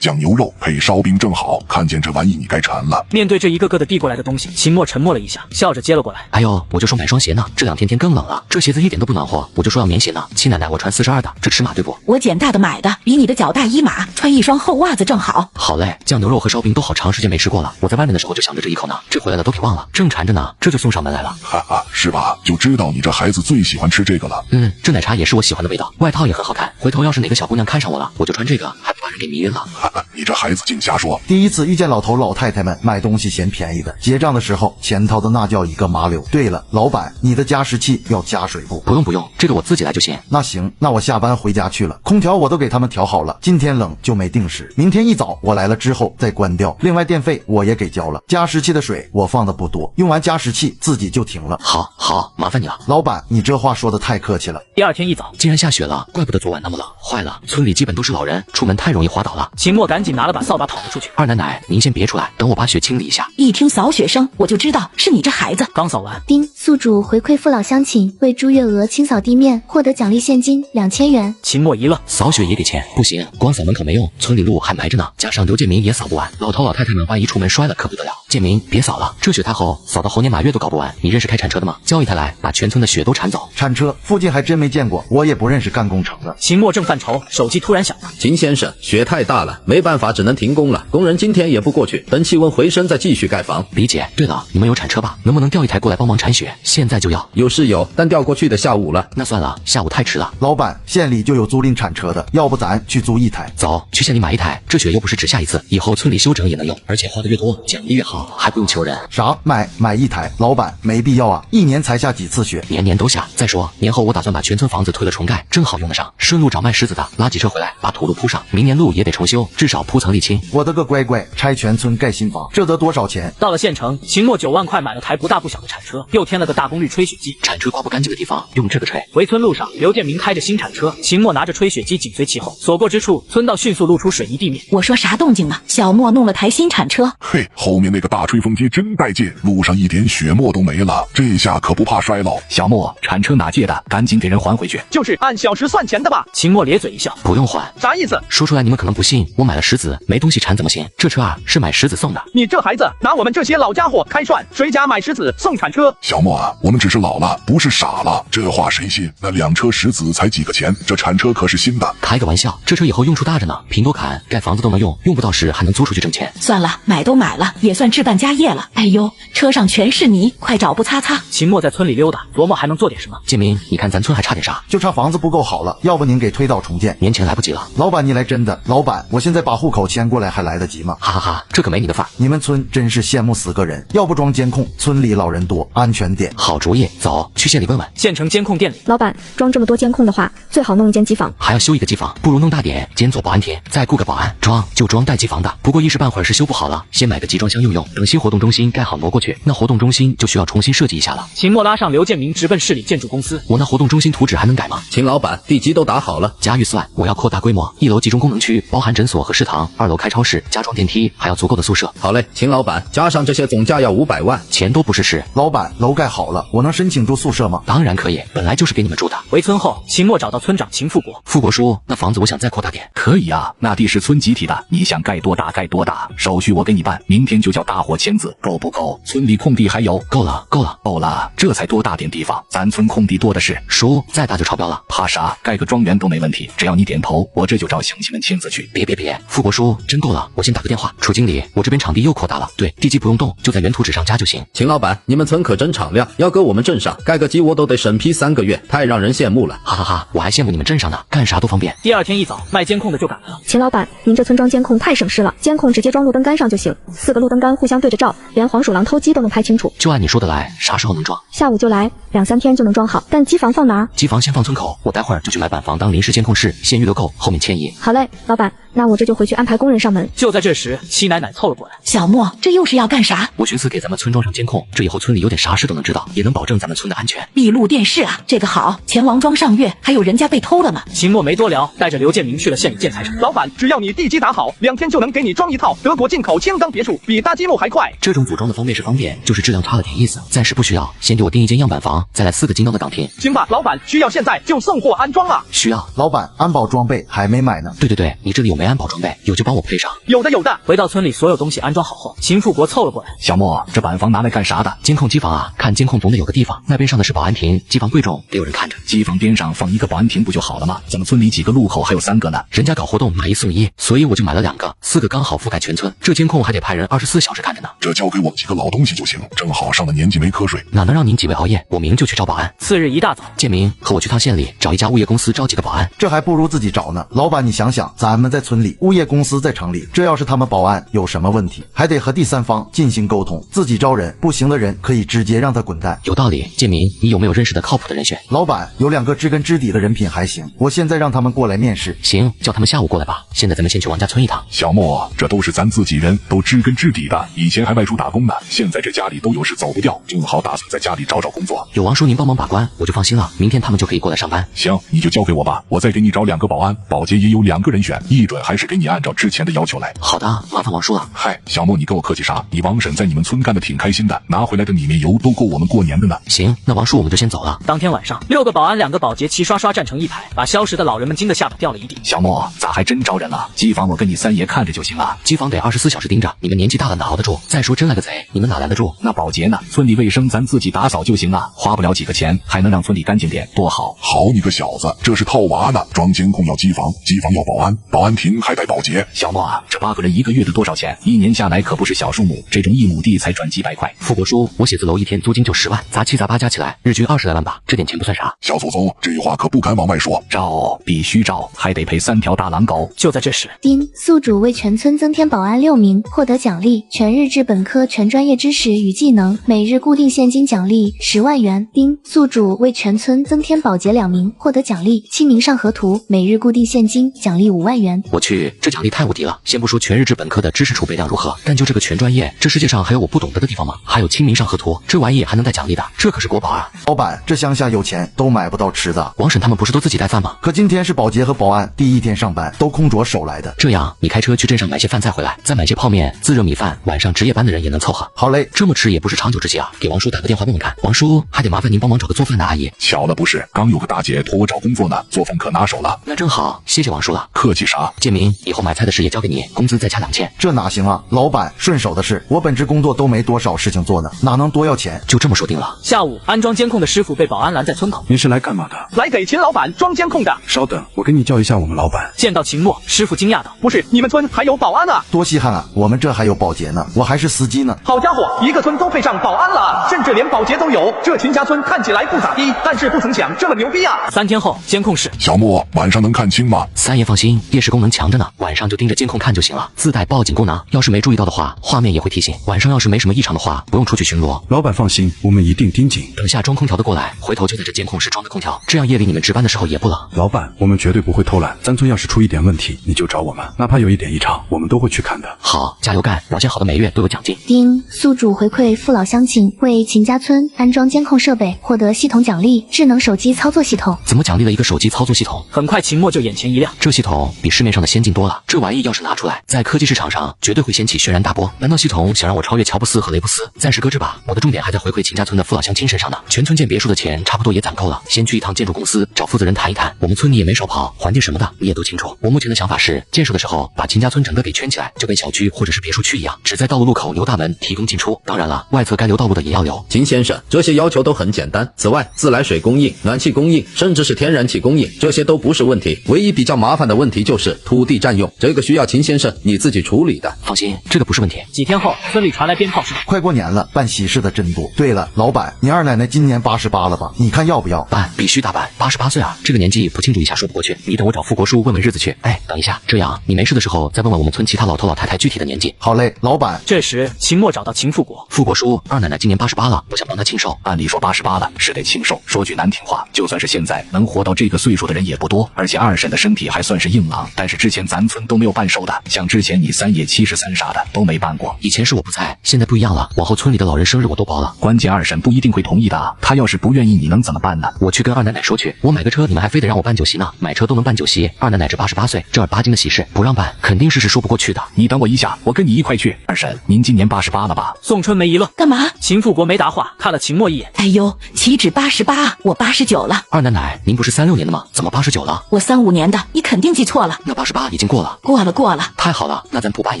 酱牛肉配烧饼正好，看见这玩意你该馋了。面对这一个个的递过来的东西，秦墨沉默了一下，笑着接了过来。哎呦，我就说买双鞋呢，这2天天更冷了，这鞋子一点都不暖和，我就说要棉鞋呢。亲奶奶，我穿42的，这尺码对不？我捡大的买的，比你的脚大1码，穿一双厚袜子正好。好嘞，酱牛肉和烧饼都好长时间没吃过了，我在外面的时候就想着这一口呢，这回来了都给忘了，正馋着呢，这就送上门来了。哈哈，是吧？就知道你这孩子最喜欢吃这个了。这奶茶也是我喜欢的味道，外套也很好看，回头要是哪个小姑娘看上我了，我就穿这个，还不把人给迷晕了。哈哈，你这孩子净瞎说。第一次遇见老头老太太们买东西嫌便宜的，结账的时候钱掏的那叫一个麻溜。对了，老板，你的加湿器要加水不？不用，这个我自己来就行。那行，那我下班回家去了，空调我都给他们调好了，今天冷就没定时，明天一早我来了之后再关掉。另外电费我也给交了，加湿器的水我放的不多，用完加湿器自己就停了。好，麻烦你了。老板，你这话说的太客气了。第2天一早，竟然下雪了，怪不得昨晚那么冷。坏了，村里基本都是老人，出门太容易滑倒了。秦墨赶紧拿了把扫把跑了出去。二奶奶，您先别出来，等我把雪清理一下。一听扫雪声，我就知道是你这孩子。刚扫完，丁宿主回馈父老乡亲，为朱月娥清扫地面，获得奖励现金2000元。秦墨一愣，扫雪也给钱？不行，光扫门口没用，村里路还埋着呢，加上刘建明也扫不完，老头老太太们万一出门摔了可不得了。建明，别扫了，这雪太厚，扫到猴年马月都搞不完。你认识开铲车的吗？交一台来，把全村的雪都铲走。铲车附近还真没见过，我也不认识干工程的。秦墨正犯愁，手机突然响了。秦先生，雪太大了，没办法，只能停工了。工人今天也不过去，等气温回升再继续盖房。理解。对了，你们有铲车吧？能不能调一台过来帮忙铲雪？现在就要。有是有，但调过去的下午了。那算了，下午太迟了。老板，县里就有租赁铲车的，要不咱去租一台？走，去县里买一台，这雪又不是只下一次，以后村里修整也能用，而且花的越多，奖励越好，还不用求人。啥？买一台？老板，没必要啊，一年才下几次雪？年年都下。再说年后我打算把全村房子推了重盖，正好用得上。顺路找卖石子的，拉几车回来，把土路铺上。明年路也得重修，至少铺层沥青。我的个乖乖，拆全村盖新房，这得多少钱？到了县城，秦墨9万块买了台不大不小的铲车，又添了个大功率吹雪机。铲车刮不干净的地方用这个吹。回村路上，刘建明开着新铲车，秦墨拿着吹雪机紧随其后。所过之处，村道迅速露出水泥地面。我说啥动静呢？小莫弄了台新铲车。嘿，后面那个大吹风机真带劲，路上一点雪沫都没了，这下可不怕摔喽。小莫，铲车哪借的？赶紧给人还回去。就是按小时算钱的吧？秦墨咧嘴一笑，不用还。啥意思？说出来你们可能不信，我买了石子，没东西铲怎么行？这车啊是买石子送的。你这孩子拿我们这些老家伙开涮，谁家买石子送铲车？小莫啊，我们只是老了，不是傻了，这话谁信？那2车石子才几个钱，这铲车可是新的。开个玩笑，这车以后用处大着呢，平多砍，盖房子都能用，用不到时还能租出去挣钱。算了，买都买了，也算置办家业了。哎呦，车上全是泥，快找布擦擦。秦墨在村里溜达，琢磨还能做点什么。建明，你看咱村还差点啥？就差房子不够好了，要不您给推倒重建？年前来不及了。老板，你来真的？老板，我现在把户口迁过来还来得及吗？哈哈哈，这可没你的份儿。你们村真是羡慕死个人，要不装监控，村里老人多，安全点。好主意，走，去县里问问。县城监控店里，老板，装这么多监控的话，最好弄一间机房。还要修一个机房，不如弄大点，兼做保安厅，再雇个保安。装就装带机房的，不过一时半会儿是修不好了，先买个集装箱用用，等新活动中心盖好挪过去，那活动中心就需要重新设计一下了。秦墨拉上刘建明直奔市里建筑公司。我那活动中心图纸还能改吗？秦老板，地基都打好了，加预算，我要扩大规模，1楼集中功能区。区包含诊所和食堂，2楼开超市，加装电梯，还要足够的宿舍。好嘞，秦老板，加上这些总价要500万，钱都不是事。老板，楼盖好了，我能申请住宿舍吗？当然可以，本来就是给你们住的。回村后，秦墨找到村长秦富国。富国叔，那房子我想再扩大点。可以啊，那地是村集体的，你想盖多大盖多大，手续我给你办，明天就叫大伙签字，够不够？村里空地还有？够了，够了，够了，这才多大点地方，咱村空地多的是。叔，再大就超标了。怕啥？盖个庄园都没问题，只要你点头，我这就找乡亲们签字去。别，富国叔，真够了，我先打个电话。楚经理，我这边场地又扩大了，对，地基不用动，就在原图纸上加就行。秦老板，你们村可真敞亮，要搁我们镇上盖个鸡窝都得审批3个月，太让人羡慕了。哈哈哈，我还羡慕你们镇上呢，干啥都方便。第二天一早，卖监控的就赶来了。秦老板，您这村庄监控太省事了，监控直接装路灯杆上就行，4个路灯杆互相对着照，连黄鼠狼偷鸡都能拍清楚。就按你说的来，啥时候能装？下午就来，2、3天就能装好。但机房放哪儿？机房先放村口，我待会儿就去买板房当临时监控室，先预留够，后面迁移。好嘞，老板，那我这就回去安排工人上门。就在这时，七奶奶凑了过来。小莫，这又是要干啥？我寻思给咱们村装上监控，这以后村里有点啥事都能知道，也能保证咱们村的安全。闭路电视啊，这个好。前王庄上月，还有人家被偷了呢。秦墨没多聊，带着刘建明去了县里建材厂。老板，只要你地基打好，2天就能给你装一套德国进口千钢别墅，比搭积木还快。这种组装的方便是方便，就是质量差了点意思。暂时不需要，先给我订一间样板房，再来4个精钢的岗亭。行吧，老板，需要现在就送货安装啊。需要。老板，安保装备还没买呢。对，你这里有没安保装备？有就帮我配上。有的。回到村里，所有东西安装好后，秦富国凑了过来。小莫，这板房拿来干啥的？监控机房啊，看监控总得有个地方。那边上的是保安亭，机房贵重，得有人看着。机房边上放一个保安亭不就好了吗？咱们村里几个路口还有3个呢。人家搞活动买1送1，所以我就买了2个，4个刚好覆盖全村。这监控还得派人24小时看着呢。这交给我几个老东西就行，正好上了年纪没瞌睡。哪能让您几位熬夜？我明就去找保安。次日一大早，建明和我去趟县里找一家物业公司招几个保安。这还不如自己找呢。老板，你想想，咱们在村里，物业公司在城里，这要是他们保安有什么问题，还得和第三方进行沟通。自己招人，不行的人可以直接让他滚蛋。有道理，建明，你有没有认识的靠谱的人选？老板，有2个知根知底的人品还行，我现在让他们过来面试。行，叫他们下午过来吧。现在咱们先去王家村一趟。小莫，这都是咱自己人，都知根知底的，以前还外出打工呢，现在这家里都有事走不掉，正好打算在家里找工作。有王叔您帮忙把关，我就放心了，明天他们就可以过来上班。行，你就交给我吧，我再给你找2个保安，保洁也有2个人选，一准还是给你按照之前的要求来。好的，麻烦王叔了。嗨，小莫，你跟我客气啥？你王婶在你们村干的挺开心的，拿回来的米面油都够我们过年的呢。行，那王叔我们就先走了。当天晚上，6个保安2个保洁齐刷刷站成一排，把消食的老人们惊得下巴掉了一地。小莫，咋还真招人了？机房我跟你3爷看着就行了。机房得24小时盯着，你们年纪大了哪熬得住？再说真来个贼，你们哪拦得住？那保洁呢？村里卫生咱自己打扫就行啊，花不了几个钱，还能让村里干净点，多好！好你个小子，这是套娃呢！装监控要机房，机房要保安，保安亭还带保洁。小莫啊，这8个人1个月的多少钱？1年下来可不是小数目，这种1亩地才赚几百块。富国叔，我写字楼1天租金就10万，杂七杂八加起来日均20来万吧，这点钱不算啥。小祖宗，这话可不敢往外说。招，必须招，还得赔3条大狼狗。就在这时，丁宿主为全村增添保安6名，获得奖励全日制本科全专业知识与技能，每日固定现金奖励10万元。丁宿主为全村增添保洁2名，获得奖励清明上河图，每日固定现金奖励5万元。我去，这奖励太无敌了！先不说全日制本科的知识储备量如何，但就这个全专业，这世界上还有我不懂得的地方吗？还有清明上河图，这玩意还能带奖励的，这可是国宝啊！老板，这乡下有钱都买不到吃的。王婶他们不是都自己带饭吗？可今天是保洁和保安第1天上班，都空着手来的。这样，你开车去镇上买些饭菜回来，再买些泡面、自热米饭，晚上值夜班的人也能凑合。好嘞，这么吃也不是长久之计啊！给王叔打个电话问问看。王叔，还得麻烦您帮忙找个做饭的阿姨。巧了不是，刚有个大姐托我找工作呢，做饭可拿手了。那正好，谢谢王叔了。客气啥？建明，以后买菜的事也交给你，工资再加2000。这哪行啊，老板，顺手的事，我本职工作都没多少事情做呢，哪能多要钱？就这么说定了。下午，安装监控的师傅被保安拦在村口。您是来干嘛的？来给秦老板装监控的。稍等，我给你叫一下我们老板。见到秦墨，师傅惊讶道：“不是，你们村还有保安啊？多稀罕啊！我们这还有保洁呢，我还是司机呢。好家伙，一个村都配上保安了，甚至连保洁都有。这秦家村看起来不咋地，但是不曾想这么牛逼啊！”3天后，监控室，小莫，晚上能看清吗？三爷放心，夜视功能强着呢，晚上就盯着监控看就行了，自带报警功能，要是没注意到的话，画面也会提醒。晚上要是没什么异常的话，不用出去巡逻。老板放心，我们一定盯紧。等下装空调的过来，回头就在这监控室装的空调，这样夜里你们值班的时候也不冷。老板，我们绝对不会偷懒，咱村要是出一点问题，你就找我们，哪怕有一点异常，我们都会去看的。好，加油干，表现好的每月都有奖金。丁宿主回馈父老乡亲，为秦家村安装监控设备，获得系统奖励智能手机操作系统。怎么奖励了一个手机操作系统？很快秦墨就眼前一亮，这系统统比市面上的先进多了，这玩意要是拿出来，在科技市场上绝对会掀起轩然大波。难道系统想让我超越乔布斯和雷布斯？暂时搁置吧，我的重点还在回馈秦家村的父老乡亲身上呢。全村建别墅的钱差不多也攒够了，先去一趟建筑公司找负责人谈一谈。我们村里也没少跑，环境什么的你也都清楚。我目前的想法是，建设的时候把秦家村整个给圈起来，就跟小区或者是别墅区一样，只在道路路口留大门提供进出。当然了，外侧该留道路的也要留。秦先生，这些要求都很简单。此外，自来水供应、暖气供应，甚至是天然气供应，这些都不是问题。唯一比较麻烦的问题就是土地占用，这个需要秦先生你自己处理的。放心，这个不是问题。几天后，村里传来鞭炮声。快过年了，办喜事的真多。对了，老板，你二奶奶今年88了吧？你看要不要？办，必须大办。88岁啊，这个年纪不庆祝一下说不过去。你等我找富国叔问问日子去。哎，等一下，这样你没事的时候再问问我们村其他老头老太太具体的年纪。好嘞，老板。这时，秦墨找到秦富国。富国叔，二奶奶今年88了，我想帮她庆寿。按理说88了是得庆寿，说句难听话，就算是现在能活到这个岁数的人也不多。而且二婶的身体还算是硬朗，但是之前咱村都没有办寿的，像之前你三爷73啥的都没办过。以前是我不在，现在不一样了，往后村里的老人生日我都包了。关键二婶不一定会同意的啊，她要是不愿意，你能怎么办呢？我去跟二奶奶说去，我买个车，你们还非得让我办酒席呢？买车都能办酒席，二奶奶这88岁，正儿八经的喜事不让办，肯定是说不过去的。你等我一下，我跟你一块去。二婶，您今年88了吧？宋春梅一愣，干嘛？秦富国没答话，看了秦墨一眼。哎呦，岂止88，我89了。二奶奶，您不是36年的吗？怎么89了？我35年的，你肯定记错了。那88已经过了。过了。太好了，那咱补办一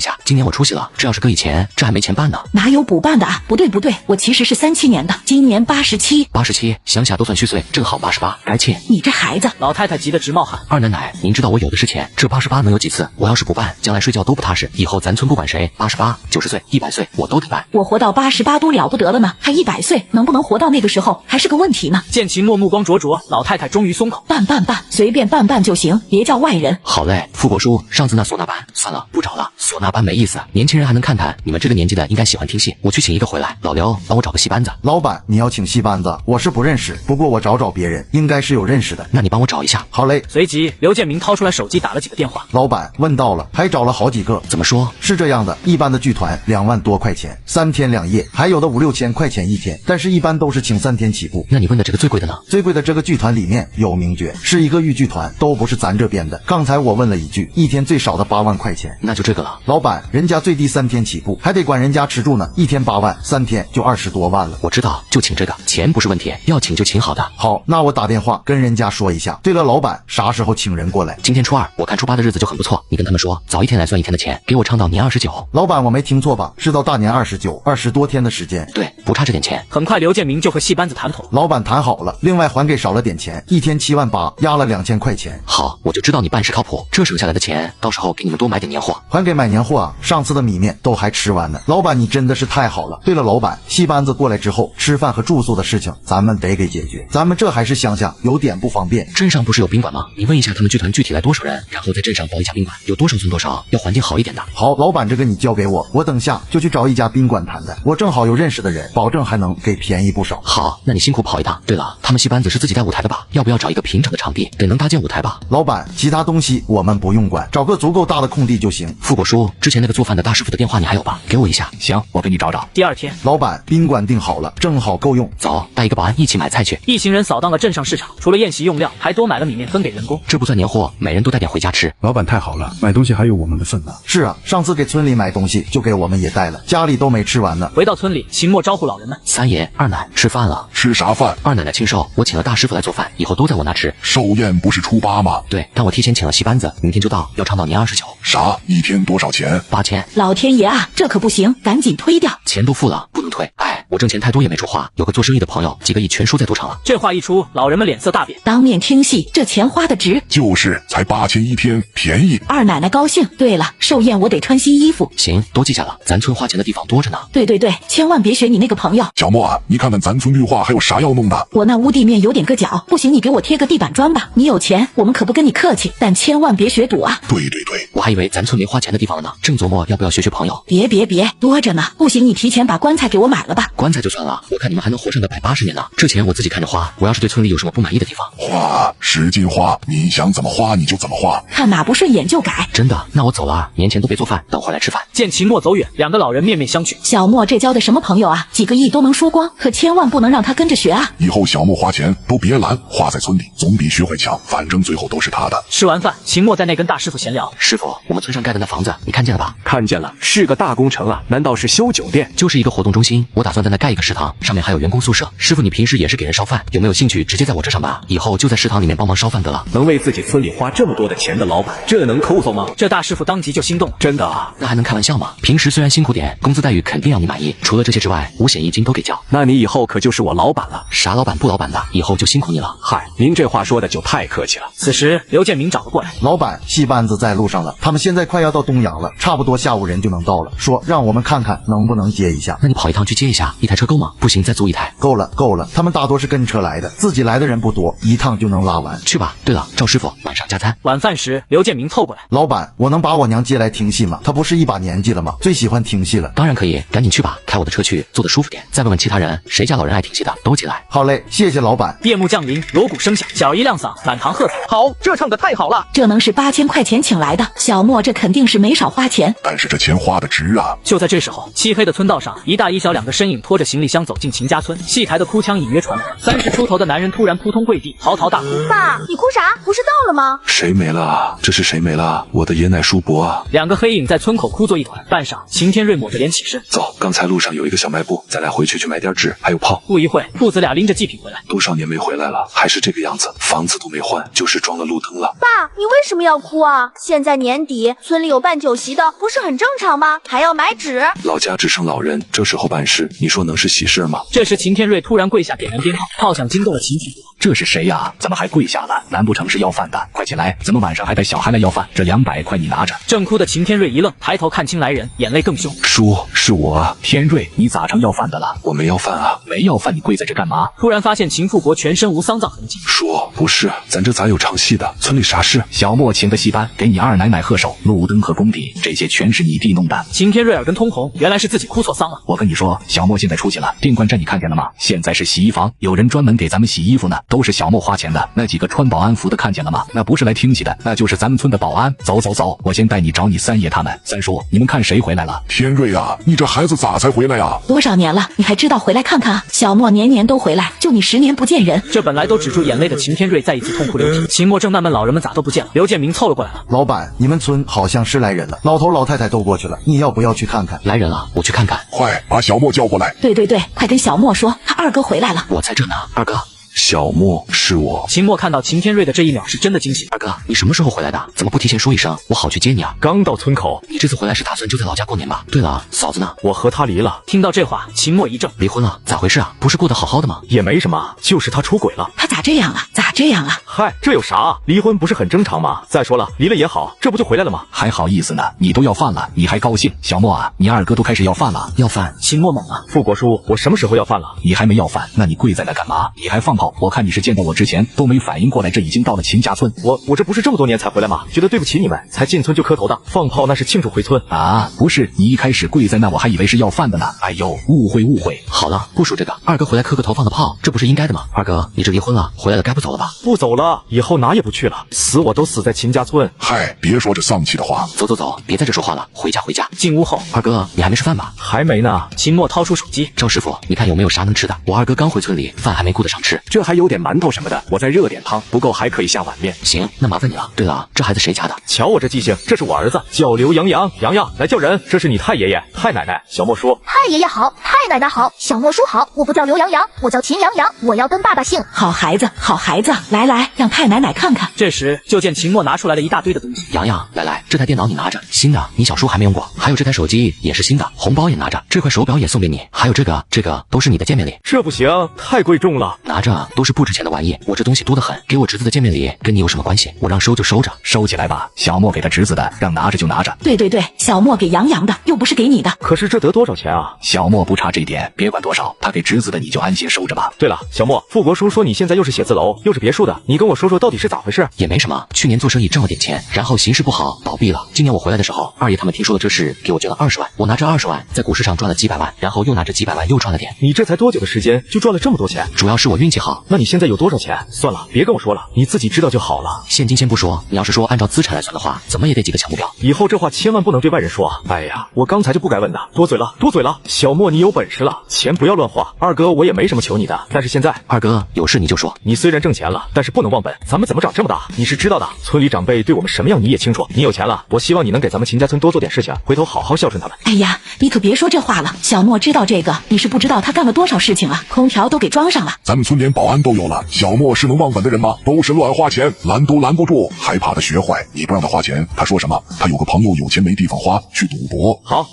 下。今年我出息了，这要是搁以前，这还没钱办呢。哪有补办的啊？不对，我其实是37年的，今年87。87，想想都算虚岁，正好88，该庆。你这孩子！老太太急得直冒汗。二奶奶，您知道我有的是钱，这88能有几次？我要是不办，将来睡觉都不踏实。以后咱村不管谁，88、90岁、100岁，我都得办。我活到88都了不得了呢，还100岁，能不能活到那个时候还是个问题呢。见秦墨目光灼灼，老太太终于松口。办，随便办就行，别叫外人。好嘞，富国叔，上次那唢呐班算了，不找了，唢呐班没意思，年轻人还能看看，你们这个年纪的应该喜欢听戏，我去请一个回来。老刘，帮我找个戏班子。老板，你要请戏班子，我是不认识，不过我找别人，应该是有认识的。那你帮我找一下。好嘞。随即，刘建明掏出来手机打了几个电话。老板，问到了，还找了好几个。怎么说？是这样的，一般的剧团2万多块钱，3天2夜，还有的5、6千块钱1天，但是一般都是请3天起步。那你问的这个最贵的呢？最贵的这个剧团里面有名角，是一个豫剧团，都不是咱这边的。刚才我问了一句，一天最少的8万块钱。那就这个了。老板，人家最低3天起步，还得管人家吃住呢，一天8万，3天就20多万了。我知道，就请这个，钱不是问题，要请就请好的。好，那我打电话跟人家说一下。对了，老板，啥时候请人过来？今天初2，我看初8的日子就很不错，你跟他们说，早一天来算一天的钱，给我唱到年29。老板，我没听错吧？是到大年29，20多天的时间。对，不差这点钱。很快，刘建明就和戏班子谈妥。老板谈好了，另外还给少了点钱，一天7万8，压了2000块钱。好，我就知道你办事靠谱，这省下来的钱，到时候给你们多买点年货。还给买年货啊？上次的米面都还吃完呢。老板，你真的是太好了。对了，老板，戏班子过来之后，吃饭和住宿的事情咱们得给解决。咱们这还是乡下，有点不方便。镇上不是有宾馆吗？你问一下他们剧团具体来多少人，然后在镇上包一家宾馆，有多少算多少，要环境好一点的。好，老板，这个你交给我，我等下就去找一家宾馆谈的。我正好有认识的人，保证还能给便宜不少。好，那你辛苦跑一趟。对了，他们戏班子是自己带舞台的吧？要不要找一个平整的场地，得能搭建舞台吧？老板，其他东西我们不用管，找个足够大的空地就行。富国叔，之前那个做饭的大师傅的电话你还有吧？给我一下。行，我给你找找。第二天，老板，宾馆订好了，正好够用。走，带一个保安一起买菜去。一行人扫荡了镇上市场，除了宴席用料，还多买了米面分给人工。这不算年货，每人都带点回家吃。老板太好了，买东西还有我们的份呢。是啊，上次给村里买东西就给我们也带了，家里都没吃完呢。回到村里，秦墨招呼老人们：三爷、二奶吃饭了。吃啥饭？二奶奶庆寿，我请了大师傅来做饭，以后都在我那吃。寿宴不是初8吗？对，但我提前请了戏班子，明天就到，要唱到年29。啥？一天多少钱？8000。老天爷啊，这可不行，赶紧推掉。钱都付了，不能退。哎，我挣钱太多也没处花，有个做生意的朋友，几个亿全输在赌场了。这话一出，老人们脸色大变。当面听戏，这钱花的值。就是才8000一天，便宜。二奶奶高兴。对了，寿宴我得穿新衣服。行，都记下了，咱村花钱的地方多着呢。对，千万别学你那个朋友。小莫啊，你看看咱村绿化还有啥要弄的？我那屋地面有点硌脚，不行你给我贴个地板砖吧。你有钱，我们可不跟你客气，但千万别学赌啊。对，我还以为咱村没花钱的地方了呢，正琢磨要不要学朋友。别，多着呢。不行你提前把棺材给我买了吧，棺材就算了，我看你们还能活上个180年呢。这钱我自己看着花，我要是对村里有什么不满意的地方，花使劲花，你想怎么花你就怎么花，看哪不顺眼就改。真的，那我走了，年前都别做饭，等会儿来吃饭。见秦墨走远，两个老人面面相觑。小莫这交的什么朋友啊？几个亿都能输光，可千万不能让他跟着学啊！以后小莫花钱都别拦，花在村里总比学会强，反正最后都是他的。吃完饭，秦墨在那跟大师傅闲聊。师傅，我们村上盖的那房子你看见了吧？看见了，是个大工程啊！难道是修酒店？就是一个活动中心，我打算在那盖一个食堂，上面还有员工宿舍。师傅，你平时也是给人烧饭，有没有兴趣直接在我这上班？以后就在食堂里面帮忙烧饭得了。能为自己村里花这么多的钱的老板，这能抠搜吗？这大师傅当即就心动了。真的啊？那还能开玩笑吗？平时虽然辛苦点，工资待遇肯定让你满意。除了这些之外，五险一金都给交。那你以后可就是我老板了。啥老板不老板的，以后就辛苦你了。嗨，您这话说的就太客气了。此时刘建明找了过来，老板，戏班子在路上了，他们现在快要到东阳了，差不多下午人就能到了，说让我们看看能不能接一下。那你跑一趟去接一下，一台车够吗？不行再租一台。够了够了，他们大多是跟车来的，自己来的人不多，一趟就能拉完。去吧。对了，赵师傅，晚上加餐。晚饭时，刘建明凑过来，老板，我能把我娘接来听戏吗？她不是一把年纪了吗？最喜欢听戏了。当然可以，赶紧去吧，开我的车去，坐得舒服点。再问问其他人，谁家老人爱听戏的，都进来。好嘞，谢谢老板。夜幕降临，锣鼓声响，小姨亮嗓，满堂喝彩。好，这唱的太好了，这能是8000块钱请来的，小莫这肯定是没少花钱。但是这钱花的值啊！就在这时候，漆黑的村道上，一大一小两个身影拖着行李箱走进秦家村。戏台的哭腔隐约传来，30出头的男人突然扑通跪地，嚎啕大哭。爸，你哭啥？不是到了吗？谁没了？这是谁没了？我的爷奶叔伯啊！两个黑影在村口哭作一团。半晌，秦天瑞抹着脸起身，走，刚才路上有一个小卖部，咱俩回去买点纸，还有炮。不一会，父子俩拎着祭品回来。多少年没回来了，还是这个样子，房子都没换，就是装了路灯了。爸，你为什么要哭啊？现在年底，村里有办酒席的，不是很正常吗？还要买纸。老家只剩老人，这时候办事，你说能是喜事吗？这时秦天瑞突然跪下点燃鞭炮，炮响惊动了秦主播。这是谁呀？怎么还跪下了？难不成是要饭的？快起来！怎么晚上还带小孩来要饭？这200块你拿着。正哭的秦天瑞一愣，抬头看清来人，眼泪更凶。叔，是我啊。天瑞，你咋成要饭的了？我没要饭啊。没要饭你跪在这干嘛？突然发现秦富国全身无丧葬痕迹。叔，不是，咱这咋有唱戏的？村里啥事？小莫请的戏班，给你二奶奶贺寿，路灯和工地，这些全是你弟弄的。秦天瑞耳根通红，原来是自己哭错丧了。我跟你说，小莫现在出息了，定冠站你看见了吗？现在是洗衣房，有人专门给咱们洗衣服呢，都是小莫花钱的。那几个穿保安服的看见了吗？那不是来听戏的，那就是咱们村的保安。走走走，我先带你找你三爷他们。三叔，你们看谁回来了？天瑞啊，你这孩子咋才回来啊？多少年了，你还知道回来看看啊？小莫年年都回来，就你10年不见人。这本来都止住眼泪的秦天瑞再一次痛哭流涕。秦墨正纳闷老人们咋都不见了，刘建明凑了过来了。老板，你们村好像是来人了，老头老太太都过去了，你要不要去看看？来人了，我去看看。快把小莫叫过来。对对对，快跟小莫说，他二哥回来了。我在这呢，二哥。小莫，是我。秦墨看到秦天瑞的这一秒是真的惊喜。二哥，你什么时候回来的？怎么不提前说一声，我好去接你啊？刚到村口。你这次回来是打算就在老家过年吧？对了，嫂子呢？我和她离了。听到这话，秦墨一怔，离婚了？咋回事啊？不是过得好好的吗？也没什么，就是他出轨了。他咋这样了？咋这样了？嗨，这有啥？离婚不是很正常吗？再说了，离了也好，这不就回来了吗？还好意思呢，你都要饭了，你还高兴？小莫啊，你二哥都开始要饭了。要饭？秦墨猛了。富国叔，我什么时候要饭了？你还没要饭，那你跪在那干嘛？你还放炮？我看你是见到我之前都没反应过来，这已经到了秦家村。我这不是这么多年才回来吗？觉得对不起你们，才进村就磕头的。放炮那是庆祝回村啊，不是，你一开始跪在那，我还以为是要饭的呢。哎呦，误会误会。好了，不说这个，二哥回来磕个头放个炮，这不是应该的吗？二哥，你这离婚了，回来了该不走了吧？不走了，以后哪也不去了，死我都死在秦家村。嗨，别说这丧气的话。走走走，别在这说话了，回家回家。进屋后，二哥，你还没吃饭吧？还没呢。秦墨掏出手机，赵师傅，你看有没有啥能吃的？我二哥刚回村里，饭还没顾得上吃。这还有点馒头什么的，我再热点汤，不够还可以下碗面。行，那麻烦你了。对了，这孩子谁家的？瞧我这记性，这是我儿子，叫刘洋洋。洋洋来叫人，这是你太爷爷、太奶奶。小莫说：太爷爷好，太奶奶好，小莫叔好。我不叫刘洋洋，我叫秦洋洋，我要跟爸爸姓。好孩子，好孩子，来来，让太奶奶看看。这时就见秦墨拿出来了一大堆的东西。洋洋，来来，这台电脑你拿着，新的，你小叔还没用过。还有这台手机也是新的，红包也拿着，这块手表也送给你，还有这个都是你的见面礼。这不行，太贵重了。拿着，啊，都是不值钱的玩意，我这东西多得很，给我侄子的见面礼，跟你有什么关系？我让收就收着，收起来吧。小莫给他侄子的，让拿着就拿着。对对对，小莫给杨洋的，又不是给你的。可是这得多少钱啊？小莫不差这一点，别管多少，他给侄子的你就安心收着吧。对了，小莫，富国叔说你现在又是写字楼又是别墅的，你跟我说说到底是咋回事？也没什么，去年做生意挣了点钱，然后形势不好倒闭了。今年我回来的时候，二爷他们听说了这事，给我捐了20万。我拿这20万在股市上赚了几百万，然后又拿着几百万又赚了点。你这才多久的时间就赚了这么多钱？主要是我运气好。那你现在有多少钱？算了，别跟我说了，你自己知道就好了。现金先不说，你要是说按照资产来算的话，怎么也得几个小目标。以后这话千万不能对外人说。哎呀，我刚才就不该问的，多嘴了，多嘴了。小莫，你有本事了，钱不要乱花。二哥，我也没什么求你的，但是现在，二哥有事你就说。你虽然挣钱了，但是不能忘本。咱们怎么长这么大，你是知道的。村里长辈对我们什么样你也清楚。你有钱了，我希望你能给咱们秦家村多做点事情，回头好好孝顺他们。哎呀，你可别说这话了。小莫知道这个，你是不知道他干了多少事情了，空调都给装上了。咱们村连保安都有了，小莫是能忘本的人吗？都是乱花钱，拦都拦不住，还怕他学坏。你不让他花钱，他说什么？他有个朋友有钱没地方花，去赌博。好，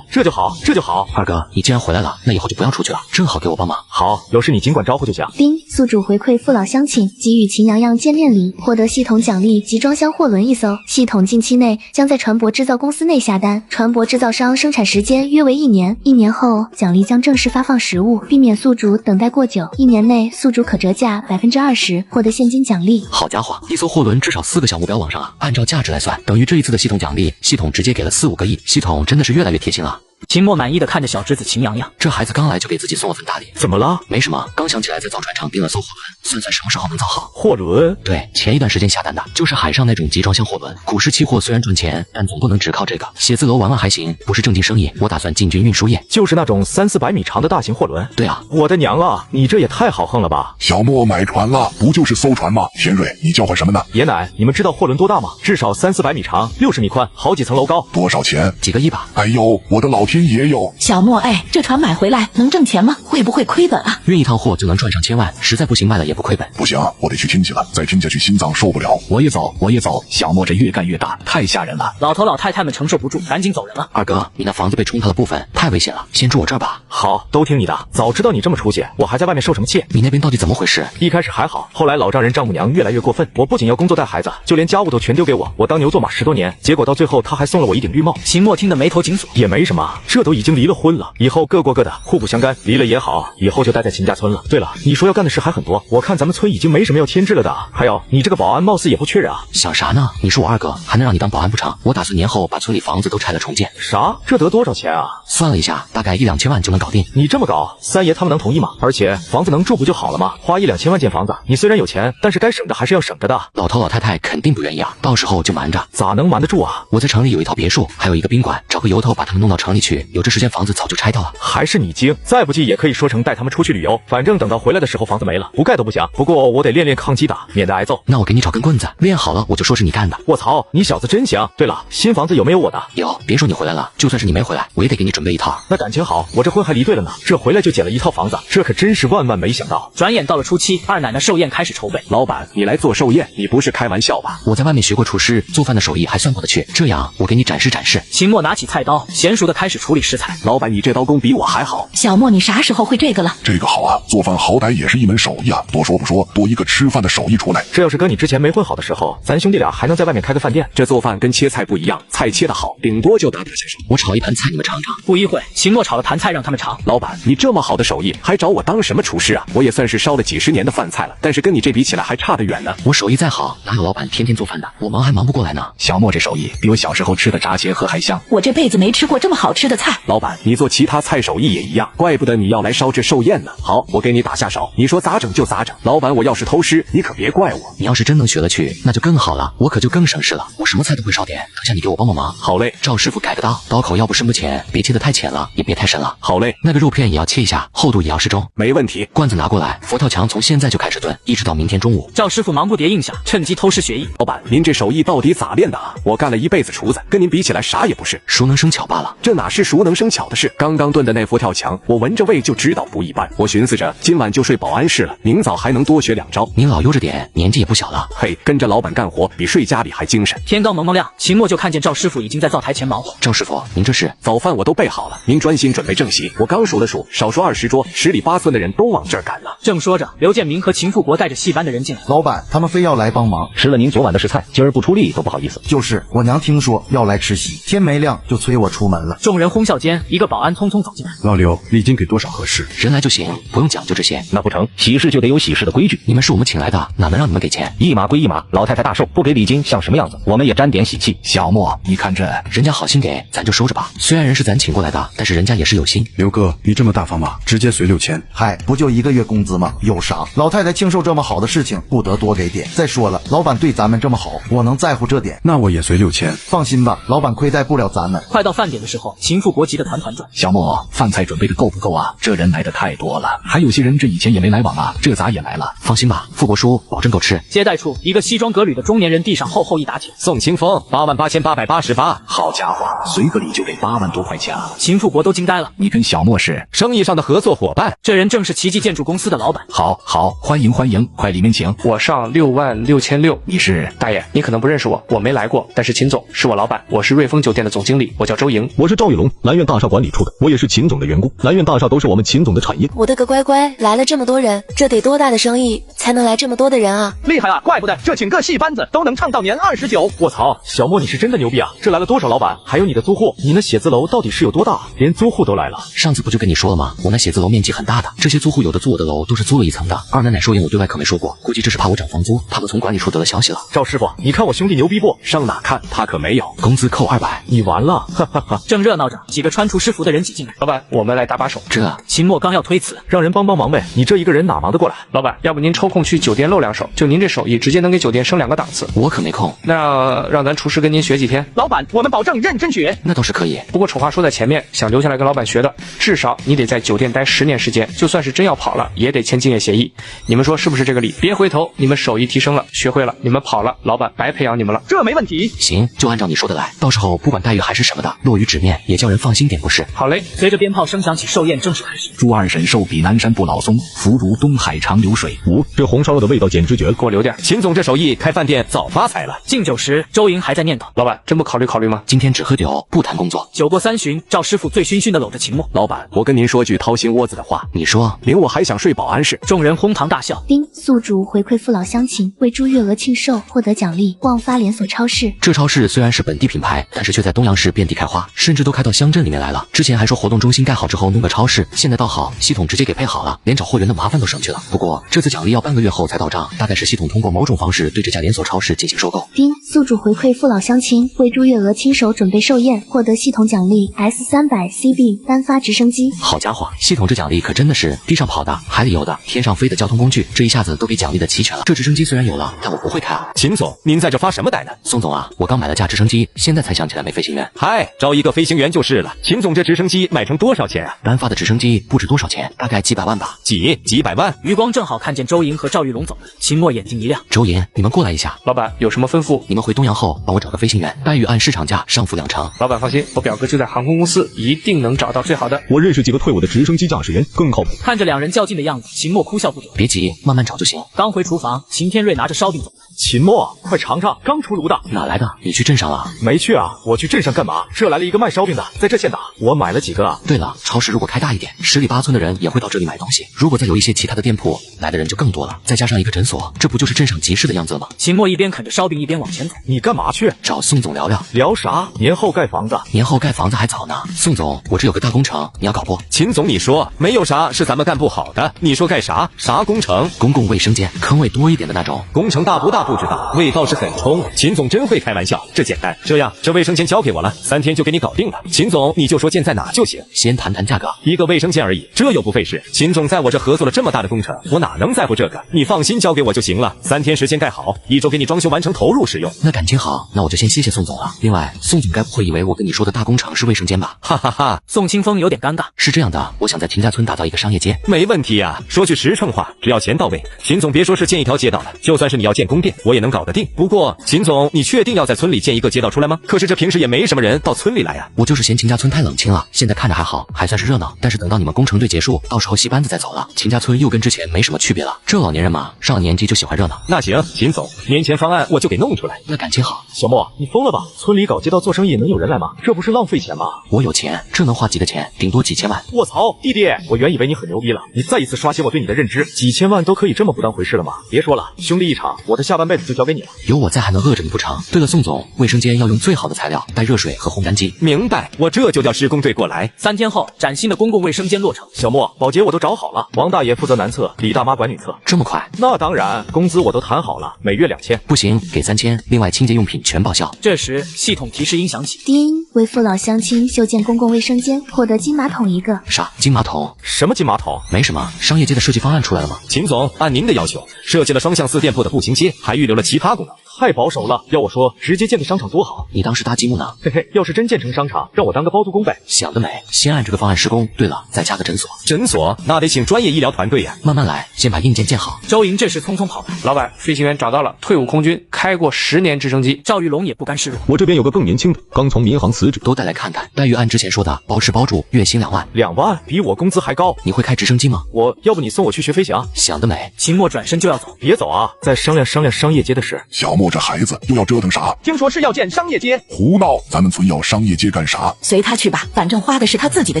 这就好，这就好。二哥，你既然回来了，那以后就不要出去了，正好给我帮忙。好，有事你尽管招呼就行。丁，宿主回馈父老乡亲，给予秦洋洋见面礼，获得系统奖励集装箱货轮1艘。系统近期内将在船舶制造公司内下单，船舶制造商生产时间约为1年，1年后奖励将正式发放实物，避免宿主等待过久。1年内宿主可折价20%，获得现金奖励。好家伙，一艘货轮至少4个小目标往上啊！按照价值来算，等于这一次的系统奖励，系统直接给了4-5个亿。系统真的是越来越贴心了。秦墨满意的看着小侄子秦洋洋，这孩子刚来就给自己送了份大礼。怎么了？没什么，刚想起来在造船厂订了艘货轮，算算什么时候能造好。货轮？对，前一段时间下单的，就是海上那种集装箱货轮。股市期货虽然赚钱，但总不能只靠这个。写字楼玩玩还行，不是正经生意。我打算进军运输业，就是那种300-400米长的大型货轮。对啊，我的娘啊，你这也太豪横了吧！小莫买船了，不就是艘船吗？田蕊，你叫唤什么呢？爷奶，你们知道货轮多大吗？至少300-400米长，60米宽，好几层楼高。多少钱？几个亿吧。哎呦，我的老天爷哟！小莫，哎，这船买回来能挣钱吗？会不会亏本啊？运一趟货就能赚上1000万，实在不行卖了也不亏本。不行，我得去亲戚了，再听下去心脏受不了。我也走，我也走。小莫这越干越大，太吓人了。老头老太太们承受不住，赶紧走人了。二哥，你那房子被冲塌的部分太危险了，先住我这儿吧。好，都听你的。早知道你这么出息，我还在外面受什么气？你那边到底怎么回事？一开始还好，后来老丈人丈母娘越来越过分，我不仅要工作带孩子，就连家务都全丢给我，我当牛做马10多年，结果到最后他还送了我一顶绿帽。秦墨听得眉头紧锁，也没什么，这都已经离了婚了，以后各过各的，互不相干。离了也好，以后就待在秦家村了。对了，你说要干的事还很多，我看咱们村已经没什么要添置了的。还有，你这个保安貌似也不缺人啊。想啥呢？你是我二哥，还能让你当保安不成？我打算年后把村里房子都拆了重建。啥？这得多少钱啊？算了一下，大概1-2千万就能搞定。你这么搞，三爷他们能同意吗？而且房子能住不就好了吗？花1-2千万建房子，你虽然有钱，但是该省的还是要省着的。老头老太太肯定不愿意啊，到时候就瞒着。咋能瞒得住啊？我在城里有一套别墅，还有一个宾馆，找个由头把他们弄到城里去。有这时间房子早就拆掉了。还是你精，再不济也可以说成带他们出去旅游，反正等到回来的时候房子没了，不盖都不行。不过我得练练抗击打，免得挨揍。那我给你找根棍子，练好了我就说是你干的。我操，你小子真行。对了，新房子有没有我的？有，别说你回来了，就算是你没回来，我也得给你准备一套。那感情好，我这婚还离对了呢，这回来就捡了一套房子，这可真是万万没想到。转眼到了初七，二奶奶寿宴开始筹备。老板，你来做寿宴，你不是开玩笑吧？我在外面学过厨师，做饭的手艺还算过得去。这样，我给你展示展示。秦墨拿起菜刀，娴熟的开始处理食材。老板，你这刀工比我还好。小莫，你啥时候会这个了？这个好啊，做饭好歹也是一门手艺啊。多说不说，多一个吃饭的手艺出来。这要是跟你之前没混好的时候，咱兄弟俩还能在外面开个饭店。这做饭跟切菜不一样，菜切得好，顶多就打下手。我炒一盘菜，你们尝尝。不一会，秦墨炒了盘菜让他们尝。老板，你这么好的手艺，还找我当什么厨师啊？我也算是烧了几10年的饭菜了，但是跟你这比起来还差得远呢。我手艺再好，哪有老板天天做饭的？我忙还忙不过来呢。小莫这手艺比我小时候吃的炸茄盒还香。我这辈子没吃过这么好吃的菜。老板，你做其他菜手艺也一样，怪不得你要来烧这寿宴呢。好，我给你打下手，你说咋整就咋整。老板，我要是偷师，你可别怪我。你要是真能学了去，那就更好了，我可就更省事了。我什么菜都会烧点，等下你给我帮帮忙。好嘞，赵师傅改个刀，刀口要不深不浅，别切得太浅了，也别太深了。好嘞，那个肉片也要切一下，厚度也要适中。没问题。罐子拿过来，佛跳墙从现在就开始炖，一直到明天中午。赵师傅忙不迭应下，趁机偷师学艺。老板，您这手艺到底咋练的啊？我干了一辈子厨子，跟您比起来啥也不是，熟能生巧罢了。这哪是是熟能生巧的事。刚刚炖的那佛跳墙，我闻着味就知道不一般。我寻思着今晚就睡保安室了，明早还能多学2招。您老悠着点，年纪也不小了。嘿，跟着老板干活比睡家里还精神。天刚蒙蒙亮，秦墨就看见赵师傅已经在灶台前忙活。赵师傅，您这是？早饭我都备好了，您专心准备正席。我刚数了数，少说20桌，10里8村的人都往这儿赶了。正说着，刘建明和秦富国带着戏班的人进来。老板，他们非要来帮忙，吃了您昨晚的食菜，今儿不出力都不好意思。就是我娘听说要来吃席，天没亮就催我出门了。众人哄笑间，一个保安匆匆走进来。老刘，礼金给多少合适？人来就行，不用讲究这些。那不成，喜事就得有喜事的规矩。你们是我们请来的，哪能让你们给钱？一码归一码，老太太大寿，不给礼金像什么样子？我们也沾点喜气。小莫，你看这人家好心给，咱就收着吧。虽然人是咱请过来的，但是人家也是有心。刘哥，你这么大方吗？直接随6000。嗨，不就1个月工资吗？有啥？老太太庆寿这么好的事情，不得多给点。再说了，老板对咱们这么好，我能在乎这点？那我也随6000。放心吧，老板亏待不了咱们。快到饭点的时候，秦富国急得团团转。小莫，饭菜准备的够不够啊？这人来的太多了，还有些人这以前也没来往啊，这咋也来了？放心吧，富国叔保证够吃。接待处，一个西装革履的中年人递上厚厚一沓钱。宋清风88888，好家伙，随个礼就给8万多块钱啊！秦富国都惊呆了。你跟小莫是生意上的合作伙伴？这人正是奇迹建筑公司的老板。好，欢迎，快里面请。我上66600。你是？大爷，你可能不认识我，我没来过，但是秦总是我老板，我是瑞丰酒店的总经理，我叫周莹。我是赵玉龙，蓝苑大厦管理处的，我也是秦总的员工。蓝苑大厦都是我们秦总的产业。我的个乖乖，来了这么多人，这得多大的生意才能来这么多的人啊？厉害啊，怪不得这请个戏班子都能唱到年29。我操，小莫你是真的牛逼啊！这来了多少老板，还有你的租户，你那写字楼到底是有多大？连租户都来了。上次不就跟你说了吗？我那写字楼面积很大的，这些租户有的租我的楼都是租了1层的。二奶奶收银我对外可没说过，估计这是怕我涨房租，怕我从管理处得了消息了。赵师傅，你看我兄弟牛逼不？上哪看他可没有，工资扣200，你完了，哈哈哈。正热闹着，几个穿厨师服的人挤进来。老板，我们来搭把手。这秦墨刚要推辞，让人帮忙呗，你这一个人哪忙得过来？老板，要不您抽空去酒店露2手，就您这手艺，直接能给酒店升2个档次。我可没空，那让咱厨师跟您学几天。老板，我们保证认真学。那倒是可以，不过丑话说在前面，想留下来跟老板学的，至少你得在酒店待10年时间，就算是真要跑了，也得签竞业协议。你们说是不是这个理？别回头，你们手艺提升了，学会了，你们跑了，老板白培养你们了。这没问题。行，就按照你说的来，到时候不管待遇还是什么的，落于纸面，也叫人放心点不是？好嘞。随着鞭炮声响起，寿宴正式开始。猪二婶寿比南山不老松，福如东海长流水。这红烧肉的味道简直绝了，给我留点。秦总这手艺开饭店早发财了。敬酒时，周莹还在念叨：老板，真不考虑吗？今天只喝酒，不谈工作。酒过3巡，赵师傅醉醺醺的搂着秦墨。老板，我跟您说句掏心窝子的话，你说，明我还想睡保安室。众人哄堂大笑。丁宿主回馈父老乡亲，为猪月娥庆寿获得奖励，旺发连锁超市。这超市虽然是本地品牌，但是却在东阳市遍地开花，甚至都开到乡镇里面来了。之前还说活动中心盖好之后弄个超市，现在倒好，系统直接给配好了，连找货源的麻烦都省去了。不过这次奖励要半个月后才到账，大概是系统通过某种方式对这家连锁超市进行收购。丁宿主回馈父老乡亲，为猪月娥亲手准备寿宴，获得系统奖励 S300CB 单发直升机。好家伙，系统这奖励可真的是地上跑的、海里游的、天上飞的交通工具，这一下子都给奖励的齐全了。这直升机虽然有了，但我不会开啊。秦总，您在这发什么呆呢？宋总啊，我刚买了架直升机，现在才想起来没飞行员。嗨，招一个飞行员就是了。秦总这直升机卖成多少钱啊？单发的直升机不值多少钱，大概几百万吧。几百万？余光正好看见周莹和赵玉龙走来，秦墨眼睛一亮。周莹，你们过来一下。老板有什么吩咐？你们回东阳后帮我找个飞行员，待遇按市场价上浮2成。老板放心，我表哥就在航空公司，一定能找到最好的。我认识几个退伍的直升机驾驶员，更靠谱。看着两人较劲的样子，秦墨哭笑不得。别急，慢慢找就行。刚回厨房，秦天瑞拿着烧饼走来。秦墨，快尝尝，刚出炉的。哪来的？你去镇上了？没去啊，我去镇上干嘛？这来了一个卖烧饼的，在这现打，我买了几个啊。对了，超市如果开大一点，10里8村的人也会到这里买东西。如果再有一些其他的店铺，来的人就更多了。再加上一个诊所，这不就是镇上集市的样子了吗？秦墨一边啃着烧饼一边往前走。你干嘛去？找宋总聊聊。聊啥？年后盖房子。年后盖房子还早呢。宋总，我这有个大工程，你要搞不？秦总，你说没有啥是咱们干不好的。你说盖啥？啥工程？公共卫生间，坑位多一点的那种。工程大不大不知道，味道是很冲。秦总真会开玩笑，这简单。这样，这卫生间交给我了，3天就给你搞定了。秦总，你就说建在哪就行。先谈谈价格，一个卫生间而已，这又不费事。秦总在我这合作了这么大的工程，我哪能在乎这个？你放心交给我就行了，3天时间盖好，1周给你装修完成投入使用。那感情好，那我就先谢谢宋总了。另外，宋总该不会以为我跟你说的大工程是卫生间吧？哈哈哈。宋清风有点尴尬。是这样的，我想在秦家村打造一个商业街。没问题呀，说句实诚话，只要钱到位，秦总别说是建一条街道了，就算是你要建宫殿，我也能搞得定。不过秦总，你确定要在村里建一个街道出来吗？可是这平时也没什么人到村里来啊。我就是嫌秦家村太冷清了，现在看着还好，还算是热闹。但是等到你们工程队结束，到时候戏班子再走了，秦家村又跟之前没什么区别了。这老年人嘛，上了年纪就喜欢热闹。那行，秦总，年前方案我就给弄出来。那感情好。小莫，你疯了吧？村里搞街道做生意能有人来吗？这不是浪费钱吗？我有钱，这能花几个钱？顶多几千万。卧槽，弟弟，我原以为你很牛逼了，你再一次刷新我对你的认知，几千万都可以这么不当回事了吗？别说了，兄弟一场，我的下半辈子就交给你了。有我在还能饿着你不成？对了，宋总，卫生间要用最好的材料，带热水和烘干机。明白，我这就叫施工队过来。3天后，崭新的公共卫生间落成。小莫，保洁我都找好了，王大爷负责男厕，李大妈管女厕。这么快？那当然，工资我都谈好了，每月2000。不行，给3000，另外清洁用品全报销。这时，系统提示音响起。叮，为父老乡亲修建公共卫生间，获得金马桶1个。啥？金马桶？什么金马桶？没什么，商业街的设计方案出来了吗？秦总，按您的要求，设计了双向4店铺的步行街，还预留了其他功能。太保守了，要我说，直接建个商场多好。你当时搭积木呢？嘿嘿，要是真建成商场，让我当个包租公呗。想得美，先按这个方案施工。对了，再加个诊所。诊所那得请专业医疗团队呀。慢慢来，先把硬件建好。周莹这时匆匆跑来，老板，飞行员找到了，退伍空军，开过10年直升机。赵玉龙也不甘示弱，我这边有个更年轻的，刚从民航辞职，都带来看看。待遇按之前说的，包吃包住，月薪2万。2万比我工资还高。你会开直升机吗？要不你送我去学飞翔？想得美。秦墨转身就要走，别走啊，再商量商量商业街的事。小莫这孩子又要折腾啥？听说是要建商业街。胡闹！咱们村要商业街干啥？随他去吧，反正花的是他自己的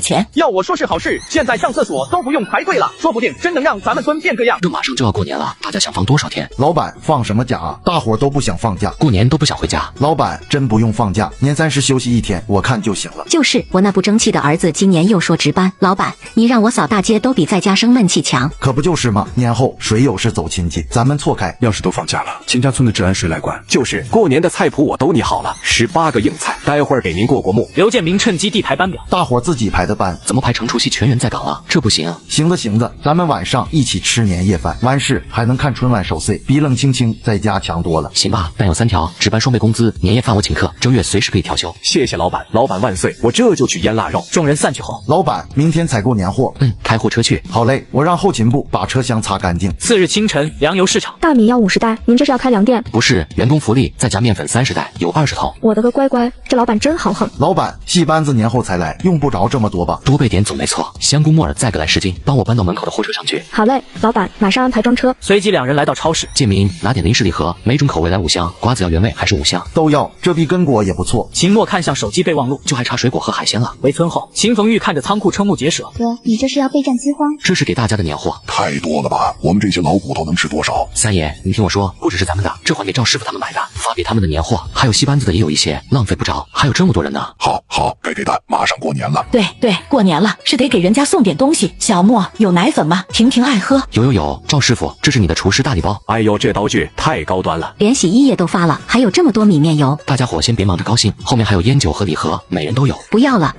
钱。要我说是好事，现在上厕所都不用排队了，说不定真能让咱们村变个样。这马上就要过年了，大家想放多少天？老板放什么假啊？大伙都不想放假，过年都不想回家。老板真不用放假，年30休息1天，我看就行了。就是我那不争气的儿子，今年又说值班。老板，你让我扫大街都比在家生闷气强。可不就是吗？年后谁有事走亲戚，咱们错开。要是都放假了，秦家村的治安谁来管？就是过年的菜谱我都拟好了，18个硬菜，待会儿给您过目。刘建明趁机地排班表，大伙自己排的班，怎么排成除夕全员在岗啊？这不行。行的行的，咱们晚上一起吃年夜饭，完事还能看春晚守岁，比冷清清在家强多了。行吧，但有3条：值班双倍工资，年夜饭我请客，正月随时可以调休。谢谢老板，老板万岁！我这就去腌腊肉。众人散去后，老板明天采购年货，开货车去。好嘞，我让后勤部把车厢擦干净。次日清晨，粮油市场，大米要50袋，您这是要开粮店？不是，员工福利，再加面粉30袋，有20桶。我的个乖乖，这老板真豪横。老板，戏班子年后才来，用不着这么多吧？多备点总没错。香菇木耳再各来10斤，帮我搬到门口的货车上去。好嘞，老板，马上安排装车。随即两人来到超市，建明拿点零食礼盒，每种口味来5箱，瓜子要原味还是5箱？都要，这比根果也不错。秦墨看向手机备忘录，就还差水果和海鲜了。回村后，秦逢玉看着仓库瞠目结舌，哥，你这是要备战饥荒？这是给大家的年货，太多了吧？我们这些老骨头能吃多少？三爷，你听我说，不只是咱们的，这还给赵师傅他们买的，发给他们的年货，还有戏班子的也有一些，浪费不着。还有这么多人呢。好，该给的，马上过年了。对，过年了，是得给人家送点东西。小莫有奶粉吗？婷婷爱喝。有，赵师傅，这是你的厨师大礼包。哎呦，这刀具太高端了，连洗衣液都发了，还有这么多米面油。大家伙先别忙着高兴，后面还有烟酒和礼盒，每人都有。不要了，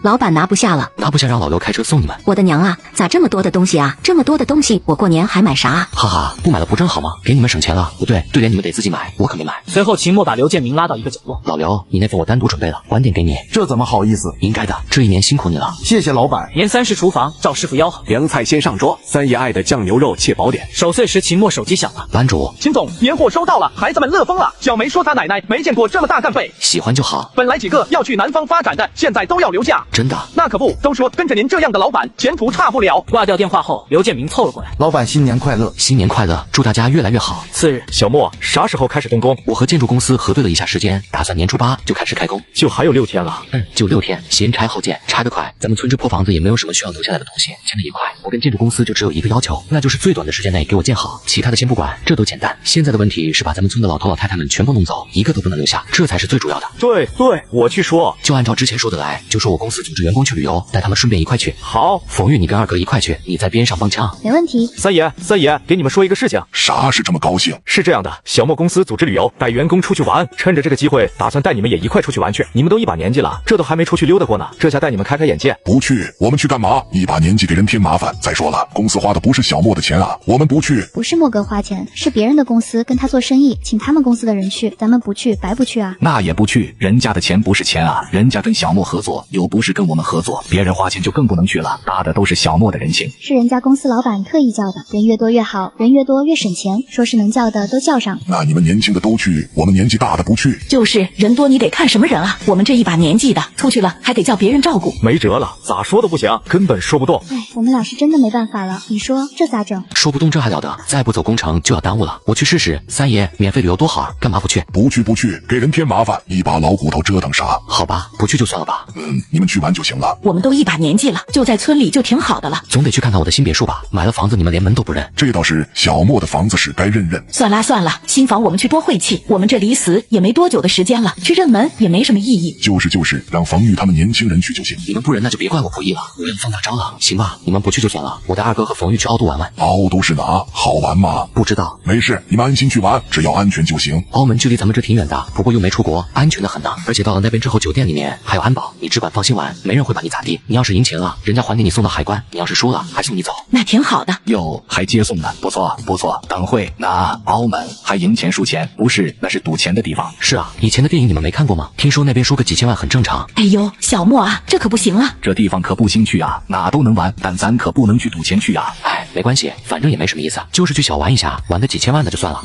老板拿不下了，拿不下让老刘开车送你们。我的娘啊，咋这么多的东西啊？这么多的东西，我过年还买啥？哈哈，不买了不正好吗？给你们省钱了。不对，对联你们得自己买，我可没买。随后秦墨把刘建明拉到一个角落，老刘，你那份我单独准备了，晚点给你。这怎么好意思？应该的，这一年辛苦你了。谢谢老板。年30厨房，赵师傅吆喝，凉菜先上桌，三爷爱的酱牛肉切薄点。守岁时，秦墨手机响了，班主，秦总，年货收到了，孩子们乐疯了。小梅说她奶奶没见过这么大干贝，喜欢就好。本来几个要去南方发展的，现在都要留下。真的？那可不，都说跟着您这样的老板，前途差不了。挂掉电话后，刘建明凑了过来，老板新年快乐，新年快乐，祝大家越来越好。次日，小莫啥时候开始动工？我和建筑公司核对了一下时间，打算年初8就开始开工，就还有6天了。就6天，先拆后建，拆得快。咱们村这破房子也没有什么需要留下来的东西，建得也快。我跟建筑公司就只有一个要求，那就是最短的时间内给我建好，其他的先不管，这都简单。现在的问题是把咱们村的老头老太太们全部弄走，一个都不能留下，这才是最主要的。对，我去说，就按照之前说的来，就说我公司组织员工去旅游，带他们顺便一块去。好，冯玉你跟二哥一块去，你在边上帮腔。没问题。三爷，给你们说一个事情。啥是这么高兴？是这样的，小莫公司组织旅游，带员工出去玩，趁着这个机会，打算带你们也一块出去玩去。你们都一把年纪了，了，这都还没出去溜达过呢，这下带你们开开眼界。不去，我们去干嘛？一把年纪给人添麻烦。再说了，公司花的不是小莫的钱啊，我们不去。不是莫哥花钱，是别人的公司跟他做生意，请他们公司的人去，咱们不去，白不去啊。那也不去，人家的钱不是钱啊，人家跟小莫合作，又不是跟我们合作，别人花钱就更不能去了，搭的都是小莫的人情。是人家公司老板特意叫的，人越多越好，人越多越省钱，说是能叫的都叫上。那你们年轻的都去，我们年纪大的不去。就是人多你得看什么人啊，我们这一把年纪的出去了还得叫别人照顾，没辙了，咋说都不行，根本说不动。哎，我们俩是真的没办法了，你说这咋整？说不动这还了得，再不走工程就要耽误了。我去试试，三爷免费旅游多好，干嘛不去？不去不去，给人添麻烦，一把老骨头折腾啥？好吧，不去就算了吧。你们去玩就行了。我们都一把年纪了，就在村里就挺好的了。总得去看看我的新别墅吧，买了房子你们连门都不认。这倒是，小莫的房子是该认认。算啦算了，新房我们去多晦气，我们这离死也没多久的时间了，去认门也没什么意义。就是，让冯玉他们年轻人去就行。你们不仁那就别怪我不义了，我要放大招了。行吧，你们不去就算了，我带二哥和冯玉去凹都玩玩。凹都是哪？好玩吗？不知道。没事，你们安心去玩，只要安全就行。澳门距离咱们这挺远的，不过又没出国，安全的很呢。而且到了那边之后，酒店里面还有安保，你只管放心玩，没人会把你咋地。你要是赢钱了，人家还给你送到海关；你要是输了，还送你走。那挺好的。哟，还接送呢，不错不错。等会那澳门还赢钱输钱，不是那是赌钱的地方。是啊，以前的电影你们没看过吗？听说那边输个几千万很正常。哎呦，小莫啊，这可不行啊！这地方可不兴去啊，哪都能玩，但咱可不能去赌钱去啊。哎，没关系，反正也没什么意思，就是去小玩一下，玩个几千万的就算了。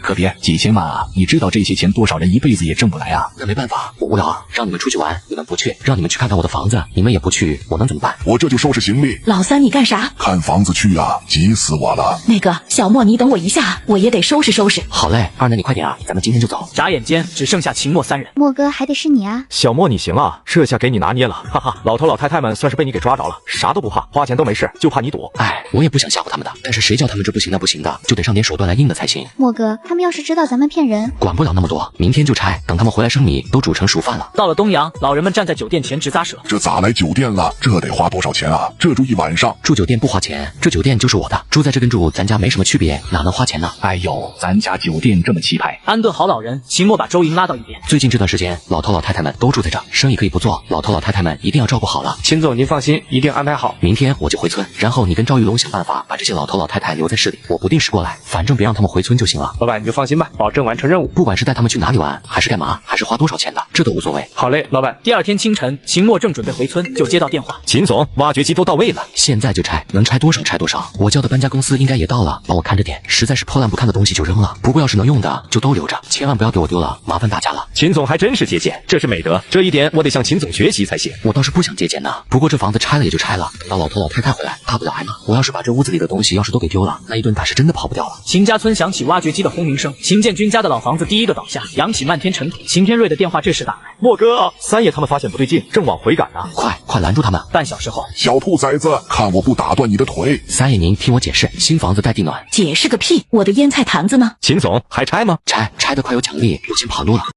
可别几千万啊！你知道这些钱多少人一辈子也挣不来啊？那没办法，我无聊啊，让你们出去玩，你们不去；让你们去看看我的房子，你们也不去，我能怎么办？我这就收拾行李。老三，你干啥？看房子去啊，急死我了。那个小莫，你等我一下，我也得收拾收拾。好嘞，二奶你快点啊，咱们今天就走。眨眼间只剩下秦墨三人。莫哥还得是你啊！小莫你行啊，这下给你拿捏了，哈哈！老头老太太们算是被你给抓着了，啥都不怕，花钱都没事，就怕你赌。哎，我也不想吓唬他们的，但是谁叫他们这不行那不行的，就得上点手段来硬的才行。莫哥，他们要是知道咱们骗人，管不了那么多，明天就拆，等他们回来生米都煮成熟饭了。到了东阳，老人们站在酒店前直咂舌。这咋来酒店了？这得花多少钱啊？这住一晚上？住酒店不花钱，这酒店就是我的，住在这跟住咱家没什么区别，哪能花钱呢？哎呦，咱家酒店这么气派。安顿好老人，秦墨把周莹拉到一边。最近这段时间，老头老太太们都住在这，生意可以不做，老头老太太们一定要照顾好了。秦总您放心，一定安排好。明天我就回村，然后你跟赵玉龙想办法把这些老头老太太留在市里，我不定时过来，反正别让他们回村就行了。老板你就放心吧，保证完成任务。不管是带他们去哪里玩，还是干嘛，还是花多少钱的，这都无所谓。好嘞，老板。第二天清晨，秦墨正准备回村，就接到电话。秦总，挖掘机都到位了，现在就拆，能拆多少拆多少。我叫的搬家公司应该也到了，帮我看着点，实在是破烂不堪的东西就扔了。不过要是能用的就都留着，千万不要给我丢了，麻烦大家了。秦总还真是节俭，这是美德，这一点我得向秦总学习才行。我倒是不想节俭呢，不过这房子拆了也就拆了，等到老头老太太回来，大不了挨骂。我要是把这屋子里的东西要是都给丢了，那一顿打是真的跑不掉了。秦家村响起挖掘机的轰鸣声，秦建军家的老房子第一个倒下，扬起漫天尘土。秦天瑞的电话这时打来，莫哥，三爷他们发现不对劲，正往回赶呢，快拦住他们！半小时后，小兔崽子，看我不打断你的腿！三爷您听我解释，新房子带地暖。解释个屁！我的腌菜坛子呢？秦总还拆吗？拆得快有奖励，我先跑路了。